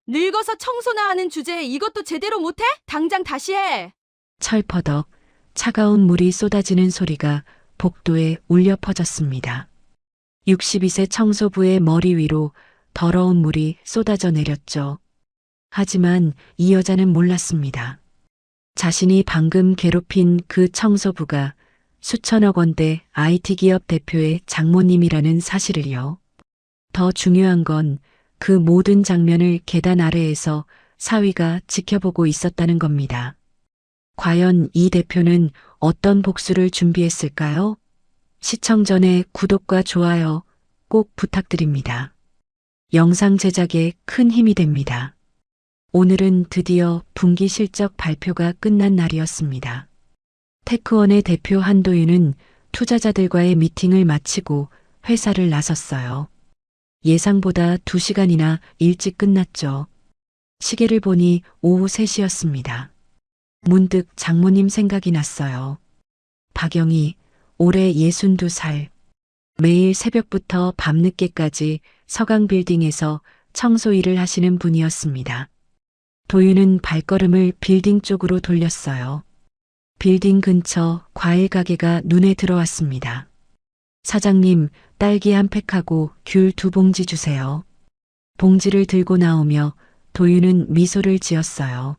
늙어서 청소나 하는 주제에 이것도 제대로 못해? 당장 다시 해. 철퍼덕 차가운 물이 쏟아지는 소리가 복도에 울려 퍼졌습니다. 62세 청소부의 머리 위로 더러운 물이 쏟아져 내렸죠. 하지만 이 여자는 몰랐습니다. 자신이 방금 괴롭힌 그 청소부가 수천억 원대 IT 기업 대표의 장모님이라는 사실을요. 더 중요한 건 그 모든 장면을 계단 아래에서 사위가 지켜보고 있었다는 겁니다. 과연 이 대표는 어떤 복수를 준비했을까요? 시청 전에 구독과 좋아요 꼭 부탁드립니다. 영상 제작에 큰 힘이 됩니다. 오늘은 드디어 분기 실적 발표가 끝난 날이었습니다. 테크원의 대표 한도윤은 투자자들과의 미팅을 마치고 회사를 나섰어요. 예상보다 2시간이나 일찍 끝났죠. 시계를 보니 오후 3시였습니다. 문득 장모님 생각이 났어요. 박영희, 올해 62살. 매일 새벽부터 밤늦게까지 서강빌딩에서 청소 일을 하시는 분이었습니다. 도윤은 발걸음을 빌딩 쪽으로 돌렸어요. 빌딩 근처 과일 가게가 눈에 들어왔습니다. 사장님, 딸기 한 팩하고 귤 2봉지 주세요. 봉지를 들고 나오며 도윤은 미소를 지었어요.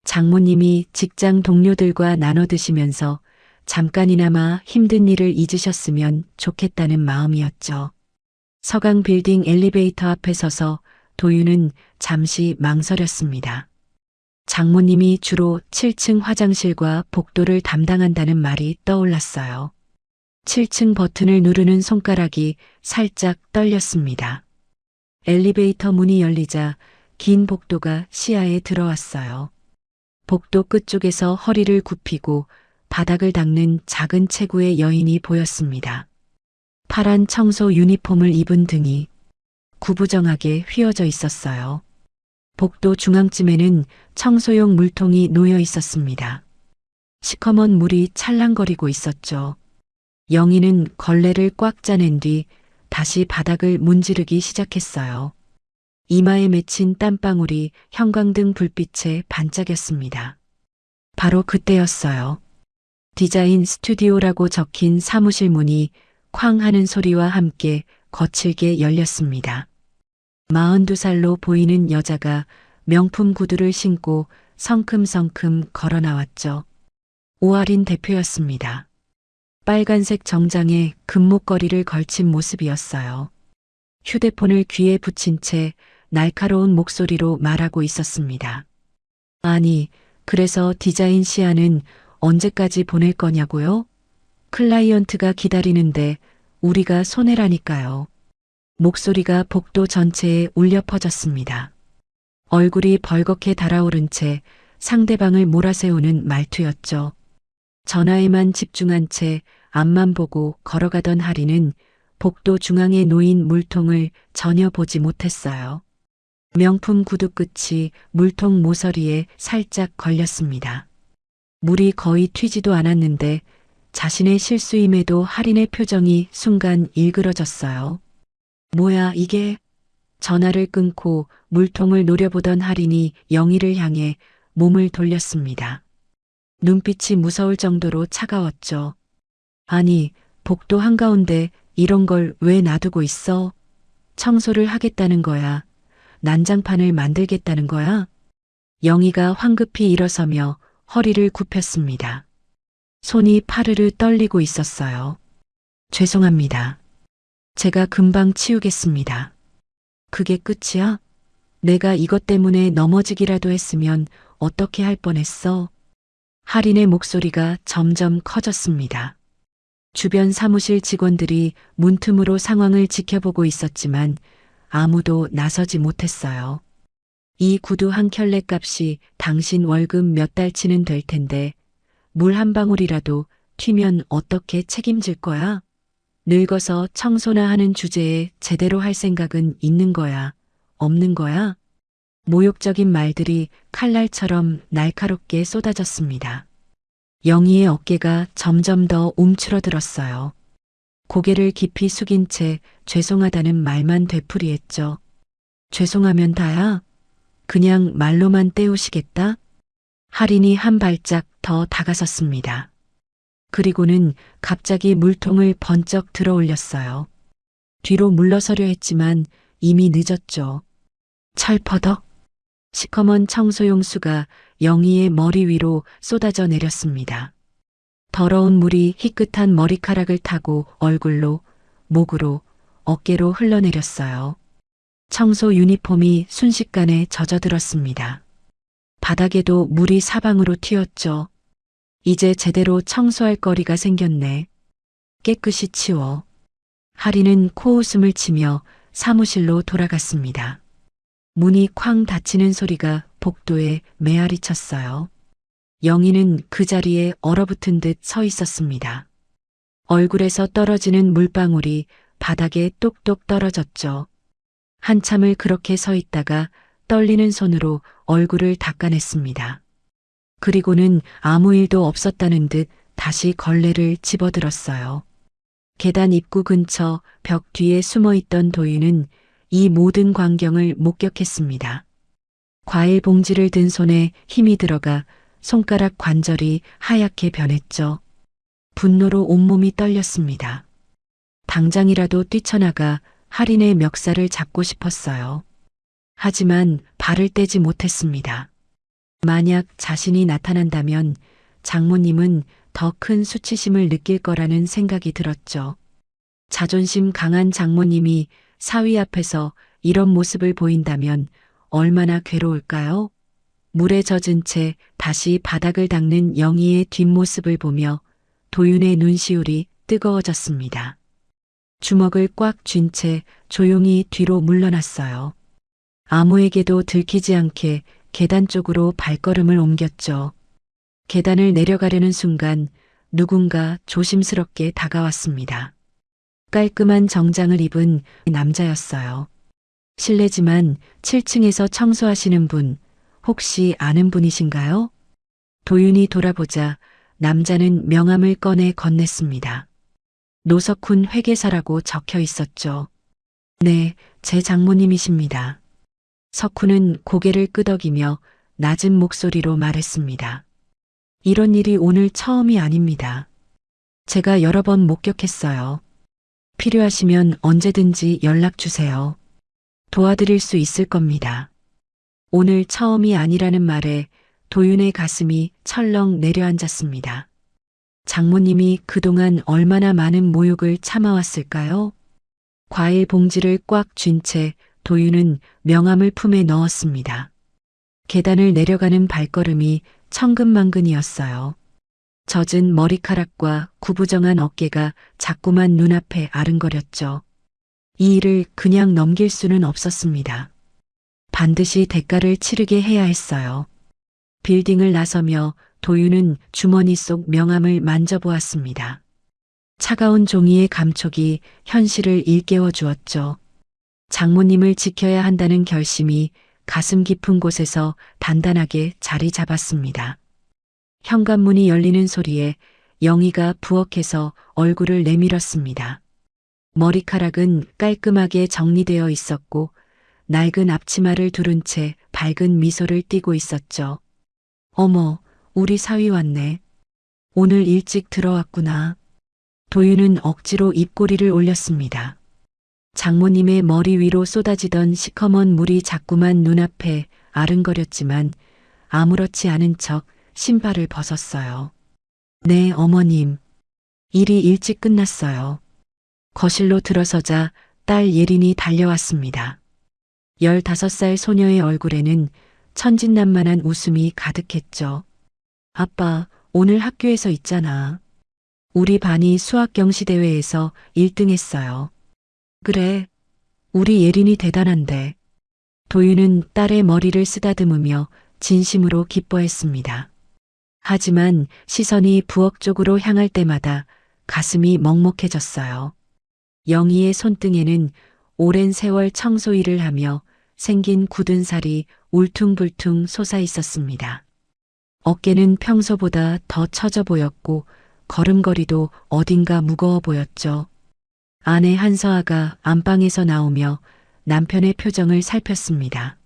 장모님이 직장 동료들과 나눠 드시면서 잠깐이나마 힘든 일을 잊으셨으면 좋겠다는 마음이었죠. 서강 빌딩 엘리베이터 앞에 서서 도윤은 잠시 망설였습니다. 장모님이 주로 7층 화장실과 복도를 담당한다는 말이 떠올랐어요. 7층 버튼을 누르는 손가락이 살짝 떨렸습니다. 엘리베이터 문이 열리자 긴 복도가 시야에 들어왔어요. 복도 끝쪽에서 허리를 굽히고 바닥을 닦는 작은 체구의 여인이 보였습니다. 파란 청소 유니폼을 입은 등이 구부정하게 휘어져 있었어요. 복도 중앙쯤에는 청소용 물통이 놓여 있었습니다. 시커먼 물이 찰랑거리고 있었죠. 영희는 걸레를 꽉 짜낸 뒤 다시 바닥을 문지르기 시작했어요. 이마에 맺힌 땀방울이 형광등 불빛에 반짝였습니다. 바로 그때였어요. 디자인 스튜디오라고 적힌 사무실 문이 쾅 하는 소리와 함께 거칠게 열렸습니다. 42살로 보이는 여자가 명품 구두를 신고 성큼성큼 걸어 나왔죠. 오아린 대표였습니다. 빨간색 정장에 금목걸이를 걸친 모습이었어요. 휴대폰을 귀에 붙인 채 날카로운 목소리로 말하고 있었습니다. 아니, 그래서 디자인 시안은 언제까지 보낼 거냐고요? 클라이언트가 기다리는데 우리가 손해라니까요. 목소리가 복도 전체에 울려 퍼졌습니다. 얼굴이 벌겋게 달아오른 채 상대방을 몰아세우는 말투였죠. 전화에만 집중한 채 앞만 보고 걸어가던 하리는 복도 중앙에 놓인 물통을 전혀 보지 못했어요. 명품 구두 끝이 물통 모서리에 살짝 걸렸습니다. 물이 거의 튀지도 않았는데 자신의 실수임에도 하린의 표정이 순간 일그러졌어요. 뭐야 이게? 전화를 끊고 물통을 노려보던 하린이 영희를 향해 몸을 돌렸습니다. 눈빛이 무서울 정도로 차가웠죠. 아니, 복도 한가운데 이런 걸 왜 놔두고 있어? 청소를 하겠다는 거야. 난장판을 만들겠다는 거야? 영희가 황급히 일어서며 허리를 굽혔습니다. 손이 파르르 떨리고 있었어요. 죄송합니다. 제가 금방 치우겠습니다. 그게 끝이야? 내가 이것 때문에 넘어지기라도 했으면 어떻게 할 뻔했어? 하린의 목소리가 점점 커졌습니다. 주변 사무실 직원들이 문틈으로 상황을 지켜보고 있었지만 아무도 나서지 못했어요. 이 구두 한 켤레 값이 당신 월급 몇 달치는 될 텐데 물 한 방울이라도 튀면 어떻게 책임질 거야? 늙어서 청소나 하는 주제에 제대로 할 생각은 있는 거야? 없는 거야? 모욕적인 말들이 칼날처럼 날카롭게 쏟아졌습니다. 영희의 어깨가 점점 더 움츠러들었어요. 고개를 깊이 숙인 채 죄송하다는 말만 되풀이했죠. 죄송하면 다야? 그냥 말로만 때우시겠다? 할인이 한 발짝 더 다가섰습니다. 그리고는 갑자기 물통을 번쩍 들어 올렸어요. 뒤로 물러서려 했지만 이미 늦었죠. 철퍼덕. 시커먼 청소용수가 영희의 머리 위로 쏟아져 내렸습니다. 더러운 물이 희끗한 머리카락을 타고 얼굴로, 목으로, 어깨로 흘러내렸어요. 청소 유니폼이 순식간에 젖어들었습니다. 바닥에도 물이 사방으로 튀었죠. 이제 제대로 청소할 거리가 생겼네. 깨끗이 치워. 하리는 코웃음을 치며 사무실로 돌아갔습니다. 문이 쾅 닫히는 소리가 복도에 메아리 쳤어요. 영희는 그 자리에 얼어붙은 듯 서 있었습니다. 얼굴에서 떨어지는 물방울이 바닥에 똑똑 떨어졌죠. 한참을 그렇게 서 있다가 떨리는 손으로 얼굴을 닦아냈습니다. 그리고는 아무 일도 없었다는 듯 다시 걸레를 집어들었어요. 계단 입구 근처 벽 뒤에 숨어있던 도윤은 이 모든 광경을 목격했습니다. 과일 봉지를 든 손에 힘이 들어가 손가락 관절이 하얗게 변했죠. 분노로 온몸이 떨렸습니다. 당장이라도 뛰쳐나가 할인의 멱살을 잡고 싶었어요. 하지만 발을 떼지 못했습니다. 만약 자신이 나타난다면 장모님은 더 큰 수치심을 느낄 거라는 생각이 들었죠. 자존심 강한 장모님이 사위 앞에서 이런 모습을 보인다면 얼마나 괴로울까요? 물에 젖은 채 다시 바닥을 닦는 영희의 뒷모습을 보며 도윤의 눈시울이 뜨거워졌습니다. 주먹을 꽉 쥔 채 조용히 뒤로 물러났어요. 아무에게도 들키지 않게 계단 쪽으로 발걸음을 옮겼죠. 계단을 내려가려는 순간 누군가 조심스럽게 다가왔습니다. 깔끔한 정장을 입은 남자였어요. 실례지만 7층에서 청소하시는 분 혹시 아는 분이신가요? 도윤이 돌아보자 남자는 명함을 꺼내 건넸습니다. 노석훈 회계사라고 적혀 있었죠. 네, 제 장모님이십니다. 석훈은 고개를 끄덕이며 낮은 목소리로 말했습니다. 이런 일이 오늘 처음이 아닙니다. 제가 여러 번 목격했어요. 필요하시면 언제든지 연락 주세요. 도와드릴 수 있을 겁니다. 오늘 처음이 아니라는 말에 도윤의 가슴이 철렁 내려앉았습니다. 장모님이 그동안 얼마나 많은 모욕을 참아왔을까요? 과일 봉지를 꽉 쥔 채 도윤은 명함을 품에 넣었습니다. 계단을 내려가는 발걸음이 천근만근이었어요. 젖은 머리카락과 구부정한 어깨가 자꾸만 눈앞에 아른거렸죠. 이 일을 그냥 넘길 수는 없었습니다. 반드시 대가를 치르게 해야 했어요. 빌딩을 나서며 도윤은 주머니 속 명함을 만져보았습니다. 차가운 종이의 감촉이 현실을 일깨워 주었죠. 장모님을 지켜야 한다는 결심이 가슴 깊은 곳에서 단단하게 자리 잡았습니다. 현관문이 열리는 소리에 영희가 부엌에서 얼굴을 내밀었습니다. 머리카락은 깔끔하게 정리되어 있었고 낡은 앞치마를 두른 채 밝은 미소를 띠고 있었죠. 어머, 우리 사위 왔네. 오늘 일찍 들어왔구나. 도윤은 억지로 입꼬리를 올렸습니다. 장모님의 머리 위로 쏟아지던 시커먼 물이 자꾸만 눈앞에 아른거렸지만 아무렇지 않은 척 신발을 벗었어요. 네, 어머님. 일이 일찍 끝났어요. 거실로 들어서자 딸 예린이 달려왔습니다. 15살 소녀의 얼굴에는 천진난만한 웃음이 가득했죠. 아빠, 오늘 학교에서 있잖아. 우리 반이 수학 경시대회에서 1등 했어요. 그래, 우리 예린이 대단한데. 도윤은 딸의 머리를 쓰다듬으며 진심으로 기뻐했습니다. 하지만 시선이 부엌 쪽으로 향할 때마다 가슴이 먹먹해졌어요. 영희의 손등에는 오랜 세월 청소 일을 하며 생긴 굳은 살이 울퉁불퉁 솟아 있었습니다. 어깨는 평소보다 더 처져 보였고 걸음걸이도 어딘가 무거워 보였죠. 아내 한서아가 안방에서 나오며 남편의 표정을 살폈습니다.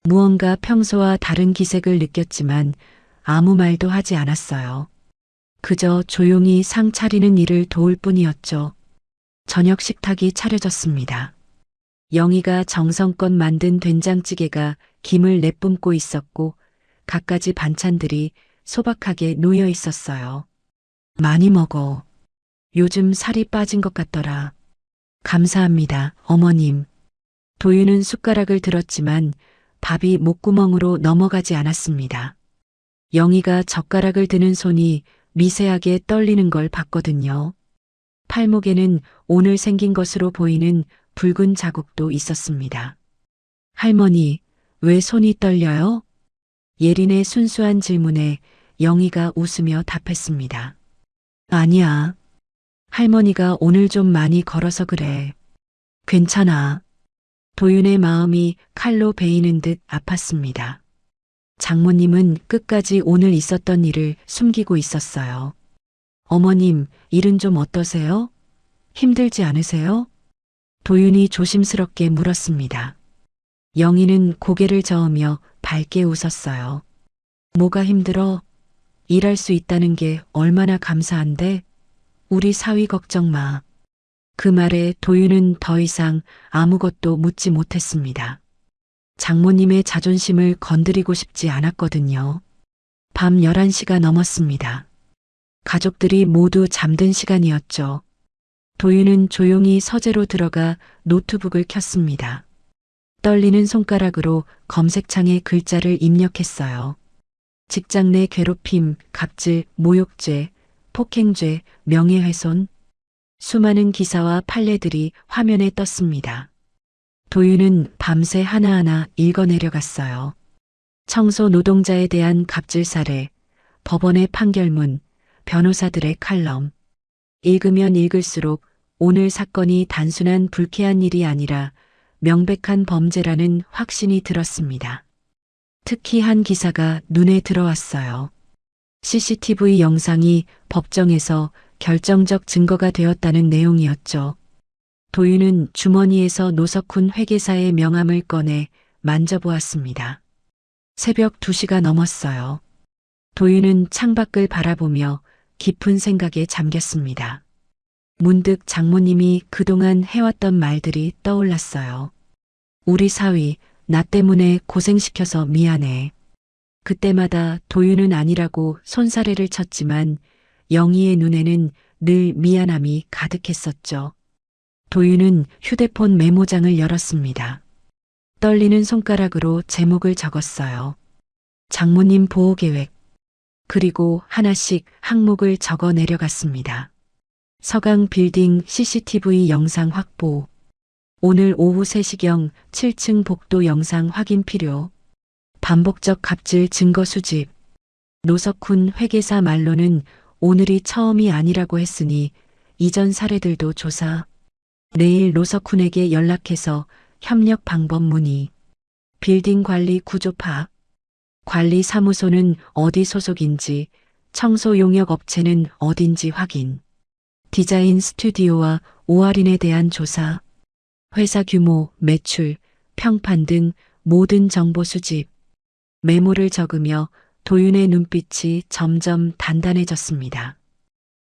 무언가 평소와 다른 기색을 느꼈지만 아무 말도 하지 않았어요. 그저 조용히 상 차리는 일을 도울 뿐이었죠. 저녁 식탁이 차려졌습니다. 영희가 정성껏 만든 된장찌개가 김을 내뿜고 있었고 갖가지 반찬들이 소박하게 놓여 있었어요. 많이 먹어. 요즘 살이 빠진 것 같더라. 감사합니다, 어머님. 도윤은 숟가락을 들었지만 밥이 목구멍으로 넘어가지 않았습니다. 영희가 젓가락을 드는 손이 미세하게 떨리는 걸 봤거든요. 팔목에는 오늘 생긴 것으로 보이는 붉은 자국도 있었습니다. 할머니, 왜 손이 떨려요? 예린의 순수한 질문에 영희가 웃으며 답했습니다. 아니야. 할머니가 오늘 좀 많이 걸어서 그래. 괜찮아. 도윤의 마음이 칼로 베이는 듯 아팠습니다. 장모님은 끝까지 오늘 있었던 일을 숨기고 있었어요. 어머님, 일은 좀 어떠세요? 힘들지 않으세요? 도윤이 조심스럽게 물었습니다. 영희는 고개를 저으며 밝게 웃었어요. 뭐가 힘들어? 일할 수 있다는 게 얼마나 감사한데? 우리 사위 걱정 마. 그 말에 도윤은 더 이상 아무것도 묻지 못했습니다. 장모님의 자존심을 건드리고 싶지 않았거든요. 밤 11시가 넘었습니다. 가족들이 모두 잠든 시간이었죠. 도윤은 조용히 서재로 들어가 노트북을 켰습니다. 떨리는 손가락으로 검색창에 글자를 입력했어요. 직장 내 괴롭힘, 갑질, 모욕죄, 폭행죄, 명예훼손. 수많은 기사와 판례들이 화면에 떴습니다. 도윤은 밤새 하나하나 읽어내려갔어요. 청소 노동자에 대한 갑질 사례, 법원의 판결문, 변호사들의 칼럼. 읽으면 읽을수록 오늘 사건이 단순한 불쾌한 일이 아니라 명백한 범죄라는 확신이 들었습니다. 특히 한 기사가 눈에 들어왔어요. CCTV 영상이 법정에서 결정적 증거가 되었다는 내용이었죠. 도윤은 주머니에서 노석훈 회계사의 명함을 꺼내 만져보았습니다. 새벽 2시가 넘었어요. 도윤은 창밖을 바라보며 깊은 생각에 잠겼습니다. 문득 장모님이 그동안 해왔던 말들이 떠올랐어요. 우리 사위, 나 때문에 고생시켜서 미안해. 그때마다 도윤은 아니라고 손사래를 쳤지만 영희의 눈에는 늘 미안함이 가득했었죠. 도윤은 휴대폰 메모장을 열었습니다. 떨리는 손가락으로 제목을 적었어요. 장모님 보호계획. 그리고 하나씩 항목을 적어 내려갔습니다. 서강 빌딩 CCTV 영상 확보. 오늘 오후 3시경 7층 복도 영상 확인 필요. 반복적 갑질 증거 수집. 노석훈 회계사 말로는 오늘이 처음이 아니라고 했으니 이전 사례들도 조사. 내일 노석훈에게 연락해서 협력 방법 문의. 빌딩 관리 구조 파악. 관리 사무소는 어디 소속인지, 청소 용역 업체는 어딘지 확인. 디자인 스튜디오와 오할인에 대한 조사. 회사 규모, 매출, 평판 등 모든 정보 수집. 메모를 적으며 도윤의 눈빛이 점점 단단해졌습니다.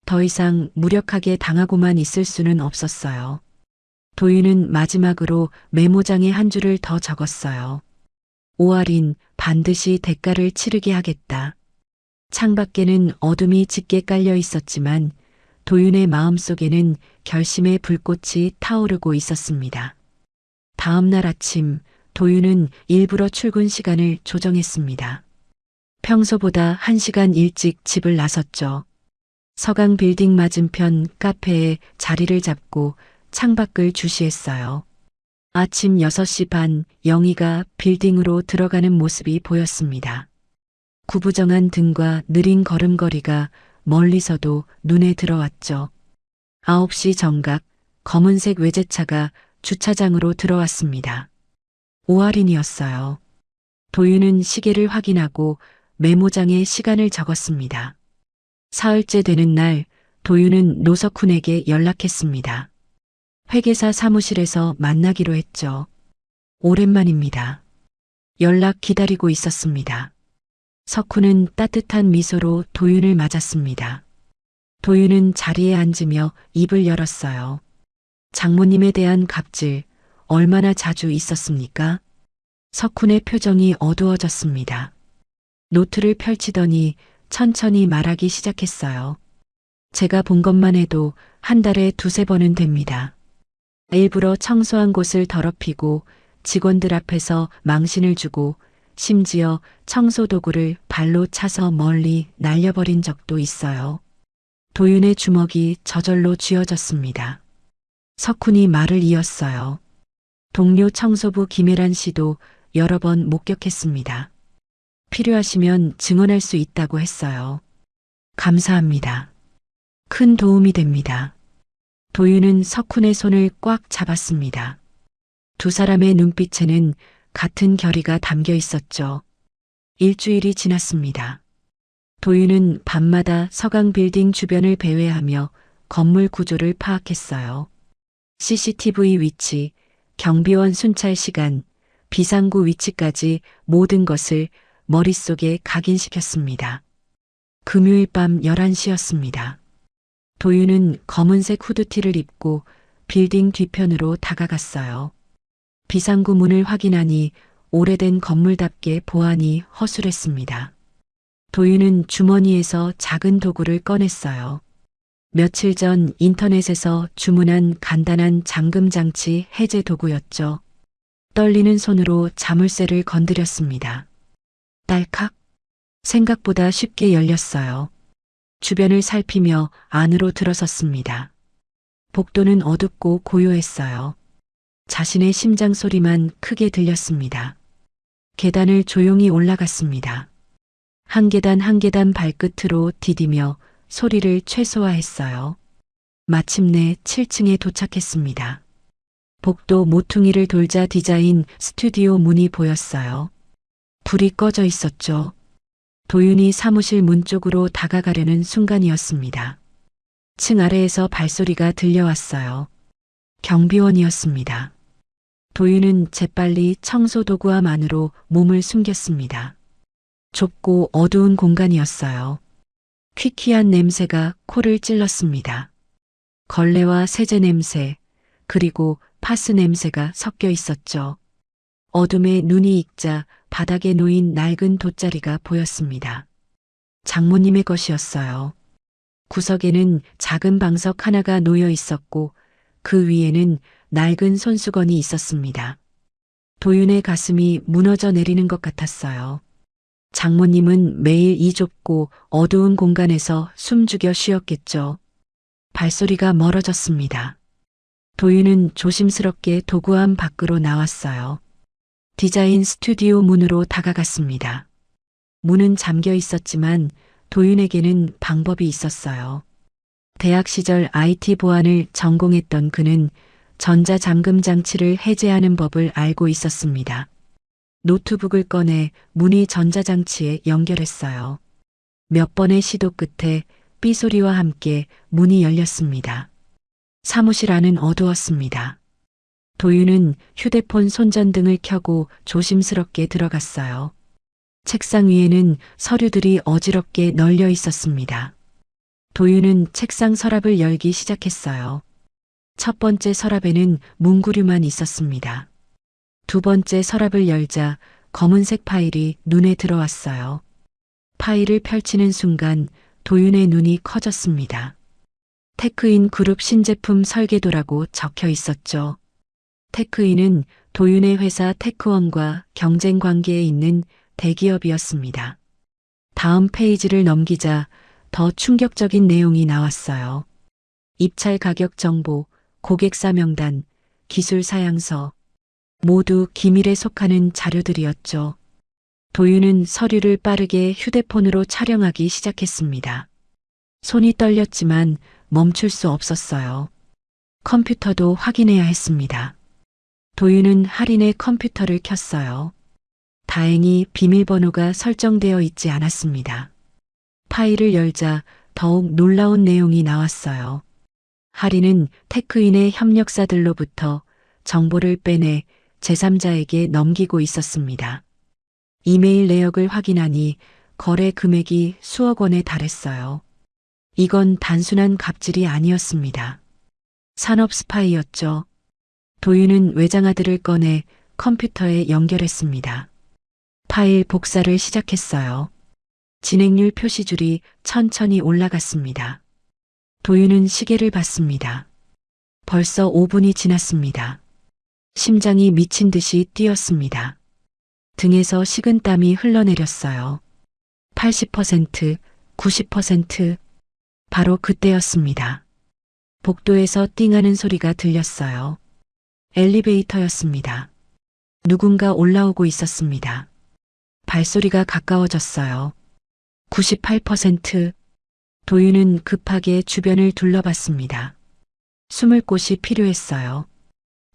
더 이상 무력하게 당하고만 있을 수는 없었어요. 도윤은 마지막으로 메모장에 한 줄을 더 적었어요. 오할인, 반드시 대가를 치르게 하겠다. 창밖에는 어둠이 짙게 깔려 있었지만 도윤의 마음속에는 결심의 불꽃이 타오르고 있었습니다. 다음 날 아침 도윤은 일부러 출근 시간을 조정했습니다. 평소보다 1시간 일찍 집을 나섰죠. 서강 빌딩 맞은편 카페에 자리를 잡고 창밖을 주시했어요. 아침 6시 반 영희가 빌딩으로 들어가는 모습이 보였습니다. 구부정한 등과 느린 걸음걸이가 멀리서도 눈에 들어왔죠. 9시 정각 검은색 외제차가 주차장으로 들어왔습니다. 오할인이었어요. 도윤은 시계를 확인하고 메모장에 시간을 적었습니다. 사흘째 되는 날 도윤은 노석훈에게 연락했습니다. 회계사 사무실에서 만나기로 했죠. 오랜만입니다. 연락 기다리고 있었습니다. 석훈은 따뜻한 미소로 도윤을 맞았습니다. 도윤은 자리에 앉으며 입을 열었어요. 장모님에 대한 갑질 얼마나 자주 있었습니까? 석훈의 표정이 어두워졌습니다. 노트를 펼치더니 천천히 말하기 시작했어요. 제가 본 것만 해도 한 달에 두세 번은 됩니다. 일부러 청소한 곳을 더럽히고 직원들 앞에서 망신을 주고 심지어 청소 도구를 발로 차서 멀리 날려버린 적도 있어요. 도윤의 주먹이 저절로 쥐어졌습니다. 석훈이 말을 이었어요. 동료 청소부 김혜란 씨도 여러 번 목격했습니다. 필요하시면 증언할 수 있다고 했어요. 감사합니다. 큰 도움이 됩니다. 도윤은 석훈의 손을 꽉 잡았습니다. 두 사람의 눈빛에는 같은 결의가 담겨 있었죠. 일주일이 지났습니다. 도윤은 밤마다 서강 빌딩 주변을 배회하며 건물 구조를 파악했어요. CCTV 위치, 경비원 순찰 시간, 비상구 위치까지 모든 것을 머릿속에 각인시켰습니다. 금요일 밤 11시였습니다. 도윤은 검은색 후드티를 입고 빌딩 뒤편으로 다가갔어요. 비상구 문을 확인하니 오래된 건물답게 보안이 허술했습니다. 도윤은 주머니에서 작은 도구를 꺼냈어요. 며칠 전 인터넷에서 주문한 간단한 잠금 장치 해제 도구였죠. 떨리는 손으로 자물쇠를 건드렸습니다. 딸칵. 생각보다 쉽게 열렸어요. 주변을 살피며 안으로 들어섰습니다. 복도는 어둡고 고요했어요. 자신의 심장 소리만 크게 들렸습니다. 계단을 조용히 올라갔습니다. 한 계단 한 계단 발끝으로 디디며 소리를 최소화했어요. 마침내 7층에 도착했습니다. 복도 모퉁이를 돌자 디자인 스튜디오 문이 보였어요. 불이 꺼져 있었죠. 도윤이 사무실 문 쪽으로 다가가려는 순간이었습니다. 층 아래에서 발소리가 들려왔어요. 경비원이었습니다. 도윤은 재빨리 청소도구함 안으로 몸을 숨겼습니다. 좁고 어두운 공간이었어요. 퀴퀴한 냄새가 코를 찔렀습니다. 걸레와 세제 냄새, 그리고 파스 냄새가 섞여 있었죠. 어둠에 눈이 익자 바닥에 놓인 낡은 돗자리가 보였습니다. 장모님의 것이었어요. 구석에는 작은 방석 하나가 놓여 있었고 그 위에는 낡은 손수건이 있었습니다. 도윤의 가슴이 무너져 내리는 것 같았어요. 장모님은 매일 이 좁고 어두운 공간에서 숨죽여 쉬었겠죠. 발소리가 멀어졌습니다. 도윤은 조심스럽게 도구함 밖으로 나왔어요. 디자인 스튜디오 문으로 다가갔습니다. 문은 잠겨 있었지만 도윤에게는 방법이 있었어요. 대학 시절 IT 보안을 전공했던 그는 전자잠금 장치를 해제하는 법을 알고 있었습니다. 노트북을 꺼내 문의 전자장치에 연결했어요. 몇 번의 시도 끝에 삐소리와 함께 문이 열렸습니다. 사무실 안은 어두웠습니다. 도윤은 휴대폰 손전등을 켜고 조심스럽게 들어갔어요. 책상 위에는 서류들이 어지럽게 널려 있었습니다. 도윤은 책상 서랍을 열기 시작했어요. 첫 번째 서랍에는 문구류만 있었습니다. 두 번째 서랍을 열자 검은색 파일이 눈에 들어왔어요. 파일을 펼치는 순간 도윤의 눈이 커졌습니다. 테크인 그룹 신제품 설계도라고 적혀 있었죠. 테크인은 도윤의 회사 테크원과 경쟁 관계에 있는 대기업이었습니다. 다음 페이지를 넘기자 더 충격적인 내용이 나왔어요. 입찰 가격 정보, 고객사 명단, 기술 사양서, 모두 기밀에 속하는 자료들이었죠. 도윤은 서류를 빠르게 휴대폰으로 촬영하기 시작했습니다. 손이 떨렸지만 멈출 수 없었어요. 컴퓨터도 확인해야 했습니다. 도윤은 할인의 컴퓨터를 켰어요. 다행히 비밀번호가 설정되어 있지 않았습니다. 파일을 열자 더욱 놀라운 내용이 나왔어요. 할인은 테크인의 협력사들로부터 정보를 빼내 제3자에게 넘기고 있었습니다. 이메일 내역을 확인하니 거래 금액이 수억 원에 달했어요. 이건 단순한 갑질이 아니었습니다. 산업 스파이였죠. 도윤은 외장하드를 꺼내 컴퓨터에 연결했습니다. 파일 복사를 시작했어요. 진행률 표시줄이 천천히 올라갔습니다. 도윤은 시계를 봤습니다. 벌써 5분이 지났습니다. 심장이 미친 듯이 뛰었습니다. 등에서 식은땀이 흘러내렸어요. 80%, 90%. 바로 그때였습니다. 복도에서 띵하는 소리가 들렸어요. 엘리베이터였습니다. 누군가 올라오고 있었습니다. 발소리가 가까워졌어요. 98%. 도윤은 급하게 주변을 둘러봤습니다. 숨을 곳이 필요했어요.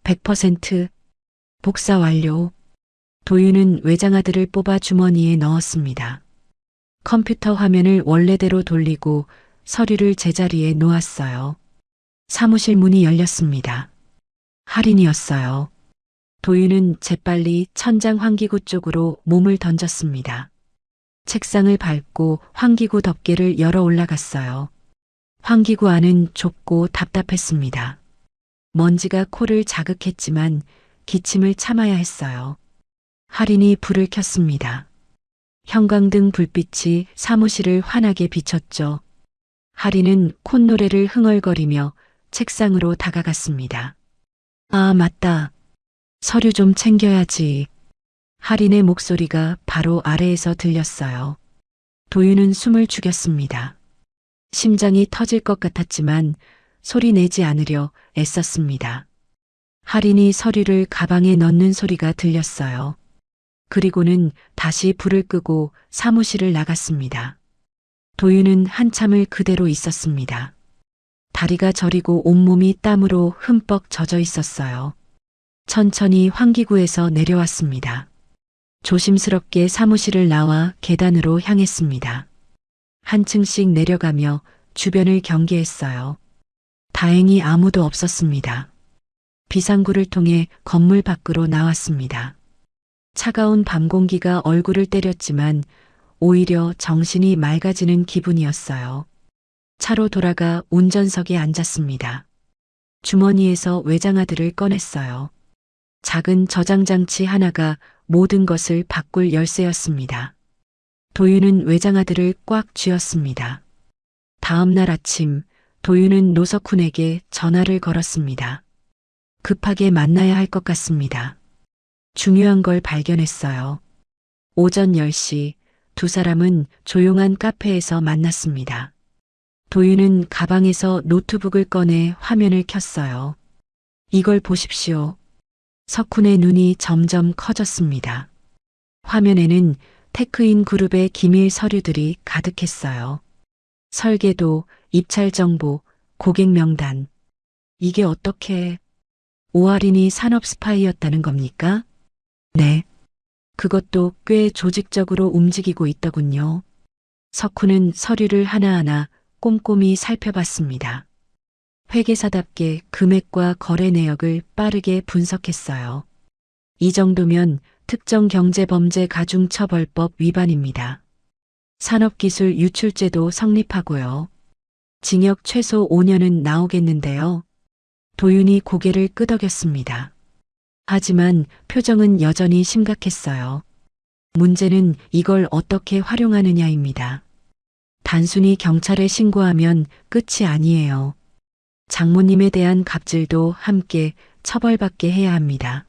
100%. 복사 완료. 도윤은 외장하드를 뽑아 주머니에 넣었습니다. 컴퓨터 화면을 원래대로 돌리고 서류를 제자리에 놓았어요. 사무실 문이 열렸습니다. 할인이었어요. 도윤은 재빨리 천장 환기구 쪽으로 몸을 던졌습니다. 책상을 밟고 환기구 덮개를 열어 올라갔어요. 환기구 안은 좁고 답답했습니다. 먼지가 코를 자극했지만 기침을 참아야 했어요. 할인이 불을 켰습니다. 형광등 불빛이 사무실을 환하게 비췄죠. 할인은 콧노래를 흥얼거리며 책상으로 다가갔습니다. 아, 맞다. 서류 좀 챙겨야지. 할인의 목소리가 바로 아래에서 들렸어요. 도윤은 숨을 죽였습니다. 심장이 터질 것 같았지만 소리 내지 않으려 애썼습니다. 할인이 서류를 가방에 넣는 소리가 들렸어요. 그리고는 다시 불을 끄고 사무실을 나갔습니다. 도윤은 한참을 그대로 있었습니다. 다리가 저리고 온몸이 땀으로 흠뻑 젖어 있었어요. 천천히 환기구에서 내려왔습니다. 조심스럽게 사무실을 나와 계단으로 향했습니다. 한 층씩 내려가며 주변을 경계했어요. 다행히 아무도 없었습니다. 비상구를 통해 건물 밖으로 나왔습니다. 차가운 밤 공기가 얼굴을 때렸지만 오히려 정신이 맑아지는 기분이었어요. 차로 돌아가 운전석에 앉았습니다. 주머니에서 외장하드를 꺼냈어요. 작은 저장장치 하나가 모든 것을 바꿀 열쇠였습니다. 도윤은 외장하드를 꽉 쥐었습니다. 다음 날 아침 도윤은 노석훈에게 전화를 걸었습니다. 급하게 만나야 할 것 같습니다. 중요한 걸 발견했어요. 오전 10시 두 사람은 조용한 카페에서 만났습니다. 도윤은 가방에서 노트북을 꺼내 화면을 켰어요. 이걸 보십시오. 석훈의 눈이 점점 커졌습니다. 화면에는 테크인 그룹의 기밀 서류들이 가득했어요. 설계도, 입찰 정보, 고객 명단. 이게 어떻게... 오할인이 산업 스파이였다는 겁니까? 네. 그것도 꽤 조직적으로 움직이고 있더군요. 석훈은 서류를 하나하나 꼼꼼히 살펴봤습니다. 회계사답게 금액과 거래 내역을 빠르게 분석했어요. 이 정도면 특정 경제범죄 가중처벌법 위반입니다. 산업기술 유출죄도 성립하고요. 징역 최소 5년은 나오겠는데요. 도윤이 고개를 끄덕였습니다. 하지만 표정은 여전히 심각했어요. 문제는 이걸 어떻게 활용하느냐입니다. 단순히 경찰에 신고하면 끝이 아니에요. 장모님에 대한 갑질도 함께 처벌받게 해야 합니다.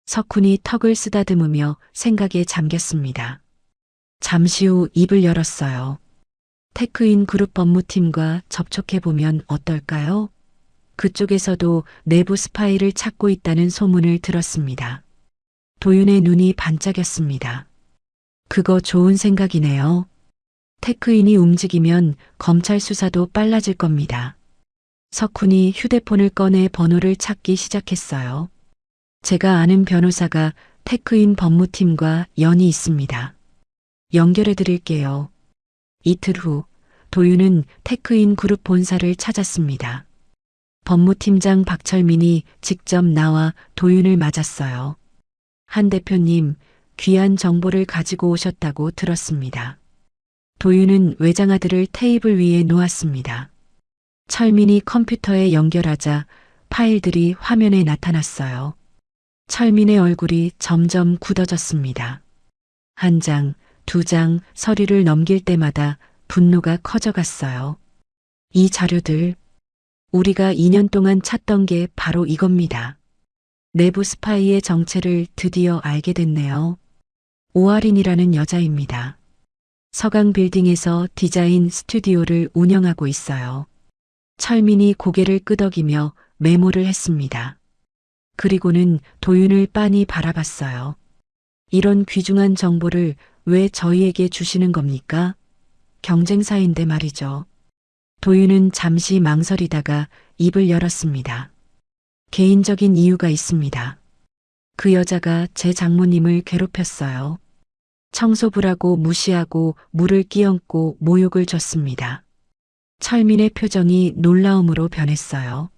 석훈이 턱을 쓰다듬으며 생각에 잠겼습니다. 잠시 후 입을 열었어요. 테크인 그룹 법무팀과 접촉해보면 어떨까요? 그쪽에서도 내부 스파이를 찾고 있다는 소문을 들었습니다. 도윤의 눈이 반짝였습니다. 그거 좋은 생각이네요. 테크인이 움직이면 검찰 수사도 빨라질 겁니다. 석훈이 휴대폰을 꺼내 번호를 찾기 시작했어요. 제가 아는 변호사가 테크인 법무팀과 연이 있습니다. 연결해 드릴게요. 이틀 후 도윤은 테크인 그룹 본사를 찾았습니다. 법무팀장 박철민이 직접 나와 도윤을 맞았어요. 한 대표님, 귀한 정보를 가지고 오셨다고 들었습니다. 도윤은 외장하드를 테이블 위에 놓았습니다. 철민이 컴퓨터에 연결하자 파일들이 화면에 나타났어요. 철민의 얼굴이 점점 굳어졌습니다. 한 장, 두 장 서류를 넘길 때마다 분노가 커져갔어요. 이 자료들, 우리가 2년 동안 찾던 게 바로 이겁니다. 내부 스파이의 정체를 드디어 알게 됐네요. 오아린이라는 여자입니다. 서강 빌딩에서 디자인 스튜디오를 운영하고 있어요. 철민이 고개를 끄덕이며 메모를 했습니다. 그리고는 도윤을 빤히 바라봤어요. 이런 귀중한 정보를 왜 저희에게 주시는 겁니까? 경쟁사인데 말이죠. 도윤은 잠시 망설이다가 입을 열었습니다. 개인적인 이유가 있습니다. 그 여자가 제 장모님을 괴롭혔어요. 청소부라고 무시하고 물을 끼얹고 모욕을 줬습니다. 철민의 표정이 놀라움으로 변했어요.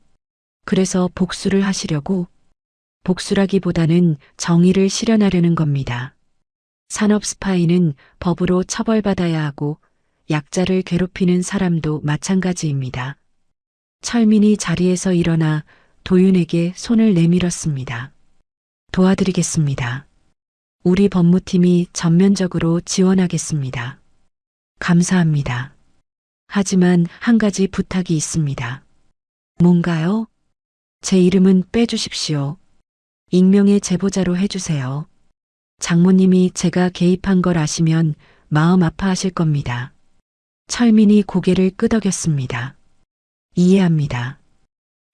그래서 복수를 하시려고? 복수라기보다는 정의를 실현하려는 겁니다. 산업 스파이는 법으로 처벌받아야 하고 약자를 괴롭히는 사람도 마찬가지입니다. 철민이 자리에서 일어나 도윤에게 손을 내밀었습니다. 도와드리겠습니다. 우리 법무팀이 전면적으로 지원하겠습니다. 감사합니다. 하지만 한 가지 부탁이 있습니다. 뭔가요? 제 이름은 빼주십시오. 익명의 제보자로 해주세요. 장모님이 제가 개입한 걸 아시면 마음 아파하실 겁니다. 철민이 고개를 끄덕였습니다. 이해합니다.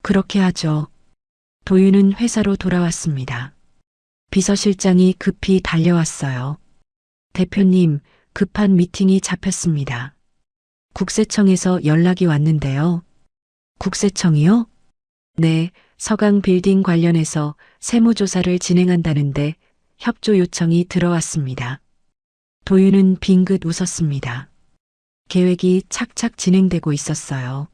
그렇게 하죠. 도윤은 회사로 돌아왔습니다. 비서실장이 급히 달려왔어요. 대표님, 급한 미팅이 잡혔습니다. 국세청에서 연락이 왔는데요. 국세청이요? 네, 서강 빌딩 관련해서 세무조사를 진행한다는데 협조 요청이 들어왔습니다. 도윤은 빙긋 웃었습니다. 계획이 착착 진행되고 있었어요.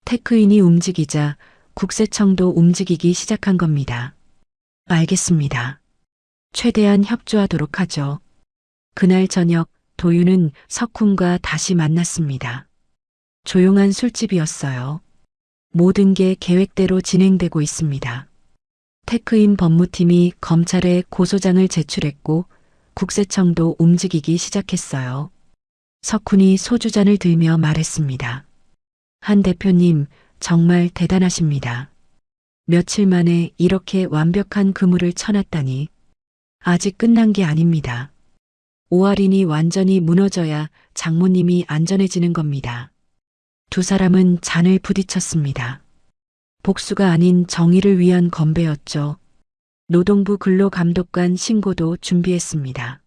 테크인이 움직이자 국세청도 움직이기 시작한 겁니다. 알겠습니다. 최대한 협조하도록 하죠. 그날 저녁 도윤은 석훈과 다시 만났습니다. 조용한 술집이었어요. 모든 게 계획대로 진행되고 있습니다. 테크인 법무팀이 검찰에 고소장을 제출했고 국세청도 움직이기 시작했어요. 석훈이 소주잔을 들며 말했습니다. 한 대표님, 정말 대단하십니다. 며칠 만에 이렇게 완벽한 그물을 쳐놨다니. 아직 끝난 게 아닙니다. 오아린이 완전히 무너져야 장모님이 안전해지는 겁니다. 두 사람은 잔을 부딪혔습니다. 복수가 아닌 정의를 위한 건배였죠. 노동부 근로감독관 신고도 준비했습니다.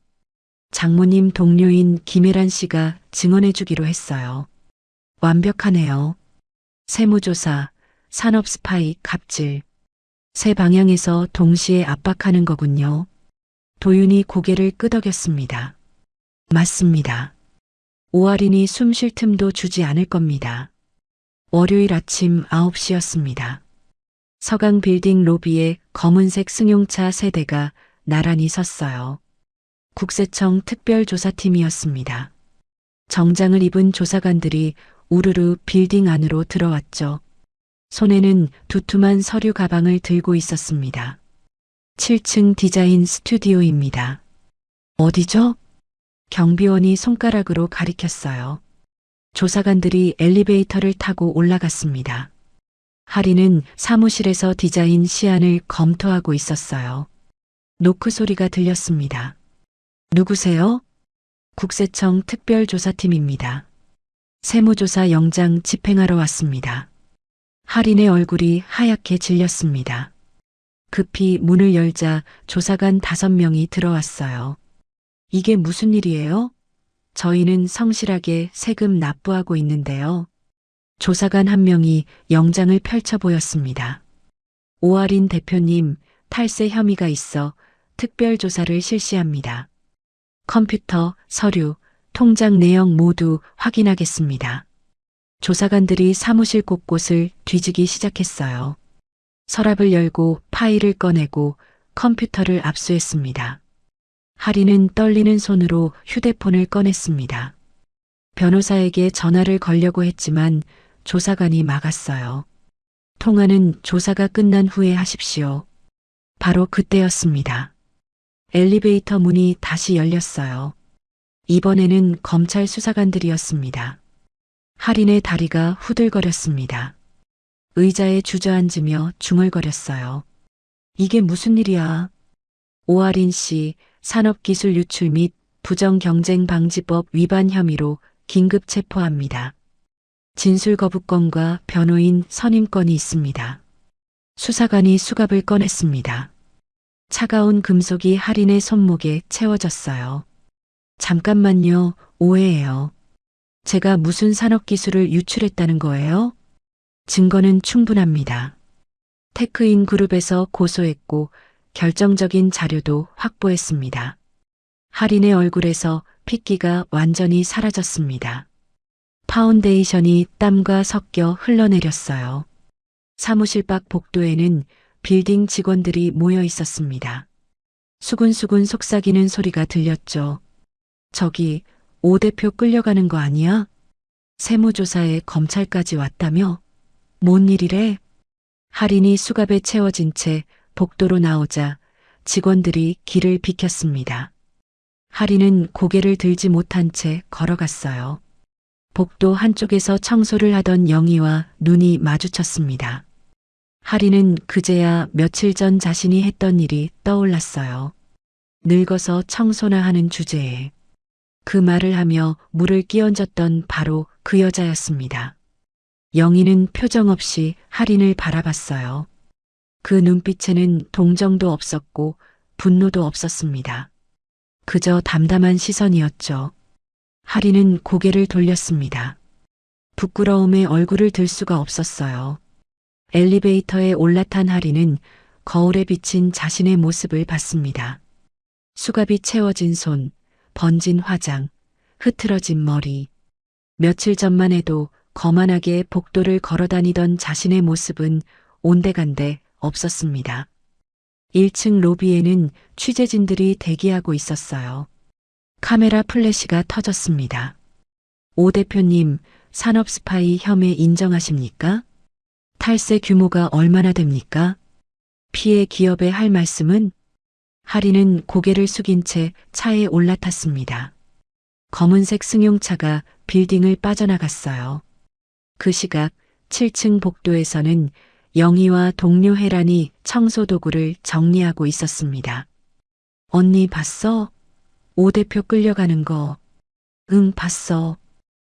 장모님 동료인 김혜란 씨가 증언해 주기로 했어요. 완벽하네요. 세무조사, 산업 스파이, 갑질. 세 방향에서 동시에 압박하는 거군요. 도윤이 고개를 끄덕였습니다. 맞습니다. 오아린이 숨 쉴 틈도 주지 않을 겁니다. 월요일 아침 9시였습니다. 서강 빌딩 로비에 검은색 승용차 3대가 나란히 섰어요. 국세청 특별조사팀이었습니다. 정장을 입은 조사관들이 우르르 빌딩 안으로 들어왔죠. 손에는 두툼한 서류 가방을 들고 있었습니다. 7층 디자인 스튜디오입니다. 어디죠? 경비원이 손가락으로 가리켰어요. 조사관들이 엘리베이터를 타고 올라갔습니다. 하리는 사무실에서 디자인 시안을 검토하고 있었어요. 노크 소리가 들렸습니다. 누구세요? 국세청 특별조사팀입니다. 세무조사 영장 집행하러 왔습니다. 하린의 얼굴이 하얗게 질렸습니다. 급히 문을 열자 조사관 5명이 들어왔어요. 이게 무슨 일이에요? 저희는 성실하게 세금 납부하고 있는데요. 조사관 한 명이 영장을 펼쳐 보였습니다. 오아린 대표님, 탈세 혐의가 있어 특별조사를 실시합니다. 컴퓨터, 서류, 통장 내역 모두 확인하겠습니다. 조사관들이 사무실 곳곳을 뒤지기 시작했어요. 서랍을 열고 파일을 꺼내고 컴퓨터를 압수했습니다. 하리는 떨리는 손으로 휴대폰을 꺼냈습니다. 변호사에게 전화를 걸려고 했지만 조사관이 막았어요. 통화는 조사가 끝난 후에 하십시오. 바로 그때였습니다. 엘리베이터 문이 다시 열렸어요. 이번에는 검찰 수사관들이었습니다. 하린의 다리가 후들거렸습니다. 의자에 주저앉으며 중얼거렸어요. 이게 무슨 일이야? 오하린 씨 산업기술 유출 및 부정경쟁방지법 위반 혐의로 긴급 체포합니다. 진술 거부권과 변호인 선임권이 있습니다. 수사관이 수갑을 꺼냈습니다. 차가운 금속이 하린의 손목에 채워졌어요. 잠깐만요, 오해예요. 제가 무슨 산업기술을 유출했다는 거예요? 증거는 충분합니다. 테크인 그룹에서 고소했고 결정적인 자료도 확보했습니다. 하린의 얼굴에서 핏기가 완전히 사라졌습니다. 파운데이션이 땀과 섞여 흘러내렸어요. 사무실 밖 복도에는 빌딩 직원들이 모여 있었습니다. 수군수군 속삭이는 소리가 들렸죠. 저기 오 대표 끌려가는 거 아니야? 세무조사에 검찰까지 왔다며? 뭔 일이래? 하린이 수갑에 채워진 채 복도로 나오자 직원들이 길을 비켰습니다. 하린은 고개를 들지 못한 채 걸어갔어요. 복도 한쪽에서 청소를 하던 영희와 눈이 마주쳤습니다. 하린은 그제야 며칠 전 자신이 했던 일이 떠올랐어요. 늙어서 청소나 하는 주제에. 그 말을 하며 물을 끼얹었던 바로 그 여자였습니다. 영희는 표정 없이 하린을 바라봤어요. 그 눈빛에는 동정도 없었고 분노도 없었습니다. 그저 담담한 시선이었죠. 하린은 고개를 돌렸습니다. 부끄러움에 얼굴을 들 수가 없었어요. 엘리베이터에 올라탄 하린은 거울에 비친 자신의 모습을 봤습니다. 수갑이 채워진 손, 번진 화장, 흐트러진 머리. 며칠 전만 해도 거만하게 복도를 걸어다니던 자신의 모습은 온데간데 없었습니다. 1층 로비에는 취재진들이 대기하고 있었어요. 카메라 플래시가 터졌습니다. 오 대표님, 산업 스파이 혐의 인정하십니까? 탈세 규모가 얼마나 됩니까? 피해 기업에 할 말씀은? 하린은 고개를 숙인 채 차에 올라탔습니다. 검은색 승용차가 빌딩을 빠져나갔어요. 그 시각 7층 복도에서는 영희와 동료 혜란이 청소 도구를 정리하고 있었습니다. 언니 봤어? 오 대표 끌려가는 거. 응, 봤어.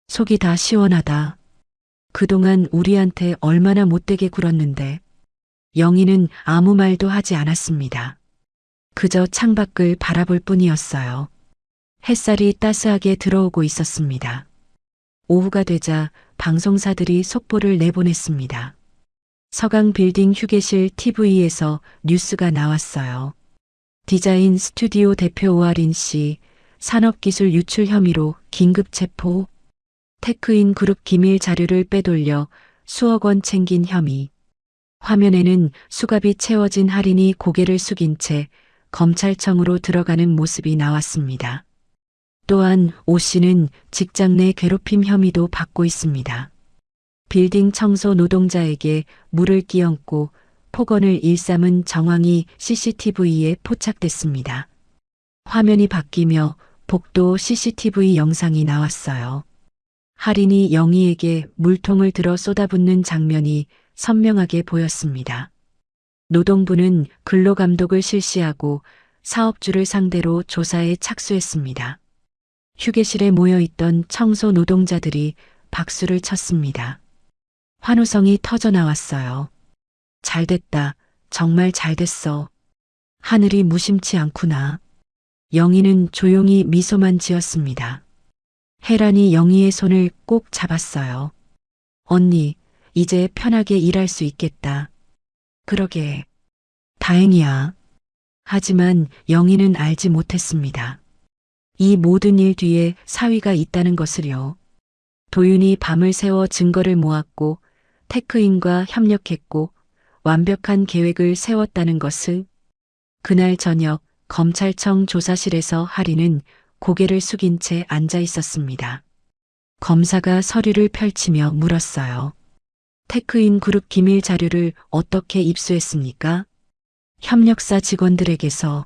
속이 다 시원하다. 그동안 우리한테 얼마나 못되게 굴었는데. 영희는 아무 말도 하지 않았습니다. 그저 창밖을 바라볼 뿐이었어요. 햇살이 따스하게 들어오고 있었습니다. 오후가 되자 방송사들이 속보를 내보냈습니다. 서강 빌딩 휴게실 TV에서 뉴스가 나왔어요. 디자인 스튜디오 대표 오하린 씨, 산업기술 유출 혐의로 긴급 체포. 테크인 그룹 기밀 자료를 빼돌려 수억 원 챙긴 혐의. 화면에는 수갑이 채워진 하린이 고개를 숙인 채 검찰청으로 들어가는 모습이 나왔습니다. 또한 오 씨는 직장 내 괴롭힘 혐의도 받고 있습니다. 빌딩 청소 노동자에게 물을 끼얹고 폭언을 일삼은 정황이 CCTV에 포착됐습니다. 화면이 바뀌며 복도 CCTV 영상이 나왔어요. 하린이 영희에게 물통을 들어 쏟아붓는 장면이 선명하게 보였습니다. 노동부는 근로감독을 실시하고 사업주를 상대로 조사에 착수했습니다. 휴게실에 모여있던 청소 노동자들이 박수를 쳤습니다. 환호성이 터져 나왔어요. 잘됐다. 정말 잘됐어. 하늘이 무심치 않구나. 영희는 조용히 미소만 지었습니다. 혜란이 영희의 손을 꼭 잡았어요. 언니, 이제 편하게 일할 수 있겠다. 그러게. 다행이야. 하지만 영희는 알지 못했습니다. 이 모든 일 뒤에 사위가 있다는 것을요. 도윤이 밤을 새워 증거를 모았고 테크인과 협력했고 완벽한 계획을 세웠다는 것을. 그날 저녁 검찰청 조사실에서 하리는 고개를 숙인 채 앉아 있었습니다. 검사가 서류를 펼치며 물었어요. 테크인 그룹 기밀 자료를 어떻게 입수했습니까? 협력사 직원들에게서